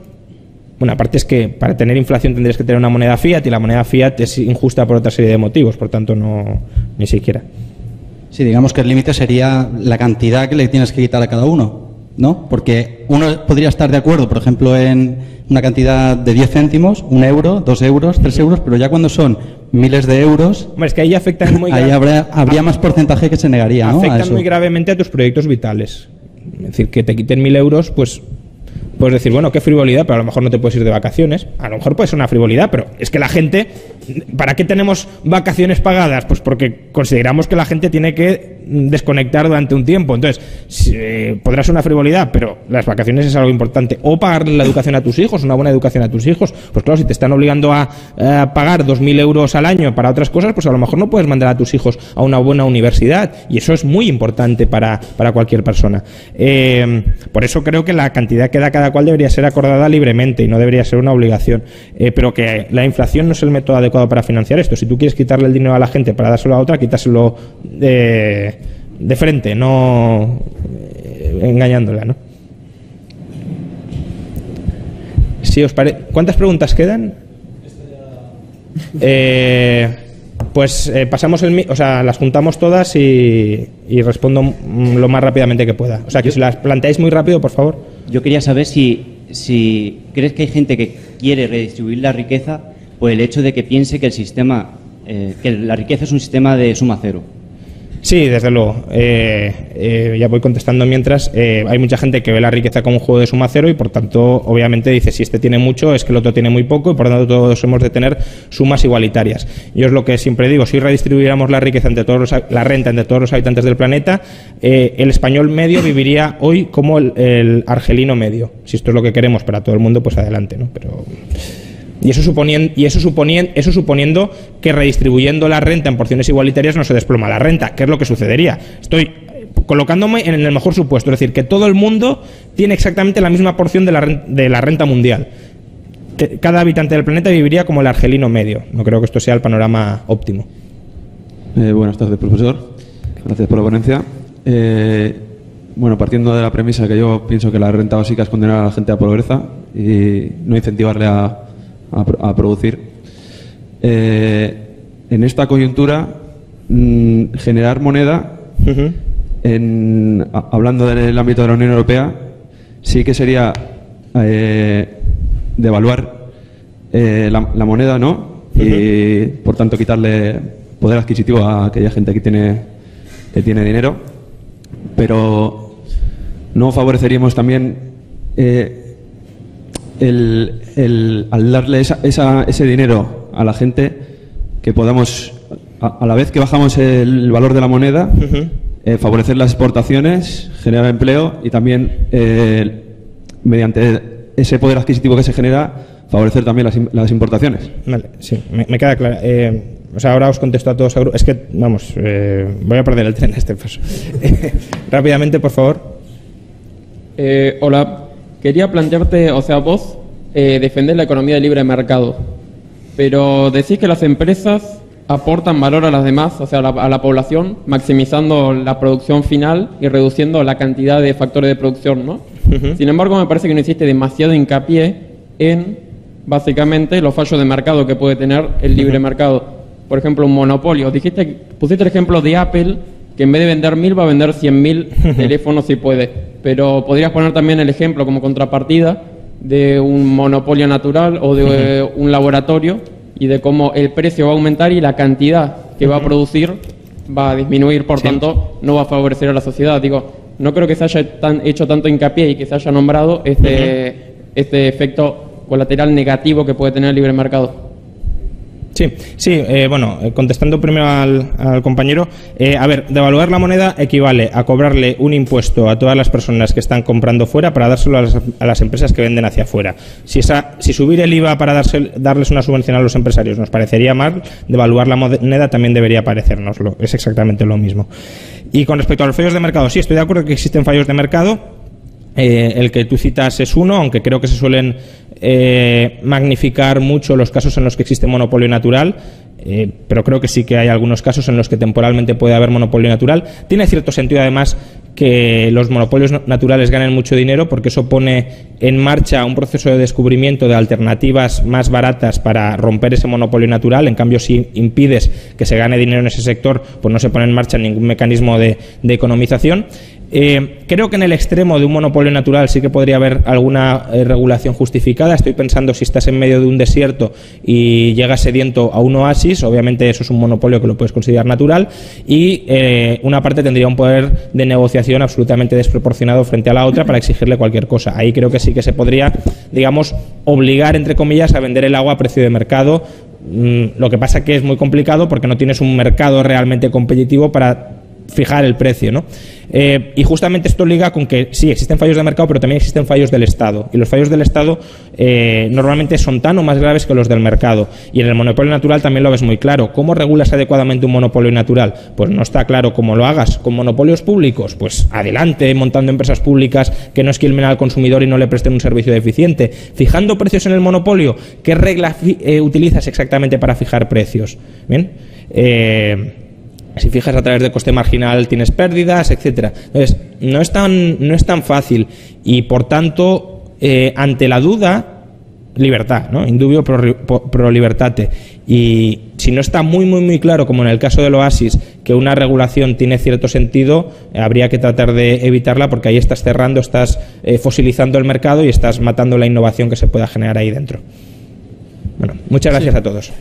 Bueno, aparte es que para tener inflación tendrías que tener una moneda fiat, y la moneda fiat es injusta por otra serie de motivos, por tanto no, ni siquiera. Sí, digamos que el límite sería la cantidad que le tienes que quitar a cada uno, ¿no? Porque uno podría estar de acuerdo, por ejemplo, en una cantidad de 10 céntimos, 1 euro, 2 euros, 3 euros, pero ya cuando son miles de euros... Hombre, es que ahí afectan muy ahí habría más porcentaje que se negaría, ¿no? Afectan muy gravemente a tus proyectos vitales. Es decir, que te quiten 1.000 euros, pues... Puedes decir, bueno, qué frivolidad, pero a lo mejor no te puedes ir de vacaciones. A lo mejor puede ser una frivolidad, pero es que la gente... ¿Para qué tenemos vacaciones pagadas? Pues porque consideramos que la gente tiene que desconectar durante un tiempo. Entonces, podrá ser una frivolidad, pero las vacaciones es algo importante. O pagarle la educación a tus hijos, una buena educación a tus hijos. Pues claro, si te están obligando a pagar 2.000 euros al año para otras cosas, pues a lo mejor no puedes mandar a tus hijos a una buena universidad. Y eso es muy importante para cualquier persona. Por eso creo que la cantidad que da cada cual debería ser acordada libremente y no debería ser una obligación. Pero que la inflación no es el método adecuado para financiar esto. Si tú quieres quitarle el dinero a la gente para dárselo a otra, quítaselo de frente, no engañándola, ¿no? Si os ¿Cuántas preguntas quedan? Pues pasamos las juntamos todas y respondo lo más rápidamente que pueda. O sea, que si las planteáis muy rápido, por favor. yo quería saber si crees que hay gente que quiere redistribuir la riqueza por el hecho de que piense que el sistema, que la riqueza es un sistema de suma cero. Sí, desde luego. Ya voy contestando mientras. Hay mucha gente que ve la riqueza como un juego de suma cero y, por tanto, obviamente dice, si este tiene mucho, es que el otro tiene muy poco y, por tanto, todos hemos de tener sumas igualitarias. Yo es lo que siempre digo, si redistribuyéramos la riqueza la renta entre todos los habitantes del planeta, el español medio viviría hoy como el argelino medio. Si esto es lo que queremos para todo el mundo, pues adelante, ¿no? Pero... Y eso suponiendo que redistribuyendo la renta en porciones igualitarias no se desploma la renta, que es lo que sucedería. Estoy colocándome en el mejor supuesto, es decir, que todo el mundo tiene exactamente la misma porción de la renta mundial. Cada habitante del planeta viviría como el argelino medio. No creo que esto sea el panorama óptimo. Buenas tardes, profesor. Gracias por la ponencia. Bueno, partiendo de la premisa que yo pienso que la renta básica es condenar a la gente a pobreza y no incentivarle a producir. En esta coyuntura, generar moneda, hablando del ámbito de la Unión Europea, sí que sería devaluar la moneda, ¿no? Y, por tanto, quitarle poder adquisitivo a aquella gente que tiene dinero. Pero no favoreceríamos también al darle ese dinero a la gente, que podamos, a la vez que bajamos el valor de la moneda, favorecer las exportaciones, generar empleo y también, mediante ese poder adquisitivo que se genera, favorecer también las importaciones. Vale, sí, me queda claro. O sea, ahora os contesto a todos. Es que, vamos, voy a perder el tren en este paso. Rápidamente, por favor. Hola. Quería plantearte, o sea, vos defendés la economía de libre mercado, pero decís que las empresas aportan valor a las demás, o sea, a la población, maximizando la producción final y reduciendo la cantidad de factores de producción, ¿no? Sin embargo, me parece que no hiciste demasiado hincapié en, básicamente, los fallos de mercado que puede tener el libre mercado. Por ejemplo, un monopolio. Pusiste el ejemplo de Apple, que en vez de vender 1000 va a vender 100.000 teléfonos si puede. Pero podrías poner también el ejemplo como contrapartida de un monopolio natural o de un laboratorio, y de cómo el precio va a aumentar y la cantidad que va a producir va a disminuir, por tanto no va a favorecer a la sociedad. Digo, no creo que se haya hecho tanto hincapié y que se haya nombrado este efecto colateral negativo que puede tener el libre mercado. Sí, bueno, contestando primero al compañero, a ver, devaluar la moneda equivale a cobrarle un impuesto a todas las personas que están comprando fuera para dárselo a las empresas que venden hacia afuera. Si subir el IVA para darles una subvención a los empresarios nos parecería mal, devaluar la moneda también debería parecérnoslo. Es exactamente lo mismo. Y con respecto a los fallos de mercado, sí, estoy de acuerdo que existen fallos de mercado. El que tú citas es uno, aunque creo que se suelen magnificar mucho los casos en los que existe monopolio natural, pero creo que sí que hay algunos casos en los que temporalmente puede haber monopolio natural. Tiene cierto sentido, además, que los monopolios naturales ganen mucho dinero, porque eso pone en marcha un proceso de descubrimiento de alternativas más baratas para romper ese monopolio natural. En cambio, si impides que se gane dinero en ese sector, pues no se pone en marcha ningún mecanismo de economización. Creo que en el extremo de un monopolio natural sí que podría haber alguna regulación justificada. Estoy pensando, si estás en medio de un desierto y llegas sediento a un oasis, obviamente eso es un monopolio que lo puedes considerar natural, y una parte tendría un poder de negociación absolutamente desproporcionado frente a la otra para exigirle cualquier cosa. Ahí creo que sí que se podría, digamos, obligar, entre comillas, a vender el agua a precio de mercado. Lo que pasa que es muy complicado porque no tienes un mercado realmente competitivo para fijar el precio, ¿no? Y justamente esto liga con que sí, existen fallos de mercado, pero también existen fallos del Estado. Y los fallos del Estado normalmente son tan o más graves que los del mercado. Y en el monopolio natural también lo ves muy claro. ¿Cómo regulas adecuadamente un monopolio natural? Pues no está claro. ¿Cómo lo hagas? ¿Con monopolios públicos? Pues adelante, montando empresas públicas que no esquilmen al consumidor y no le presten un servicio deficiente. Fijando precios en el monopolio. ¿Qué regla utilizas exactamente para fijar precios? ¿Bien? Si fijas a través de coste marginal tienes pérdidas, etcétera. Entonces, no es tan fácil, y por tanto, ante la duda, libertad, ¿no? Indubio pro libertate. Y si no está muy claro, como en el caso del Oasis, que una regulación tiene cierto sentido, habría que tratar de evitarla, porque ahí estás cerrando, estás fosilizando el mercado y estás matando la innovación que se pueda generar ahí dentro. Bueno, muchas gracias a todos.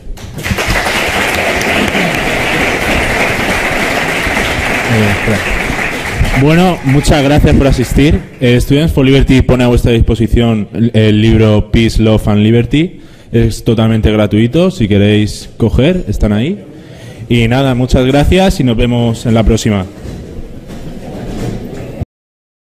Bueno, muchas gracias por asistir. Students for Liberty pone a vuestra disposición el libro Peace, Love and Liberty. Es totalmente gratuito. Si queréis coger, están ahí. Y nada, muchas gracias y nos vemos en la próxima.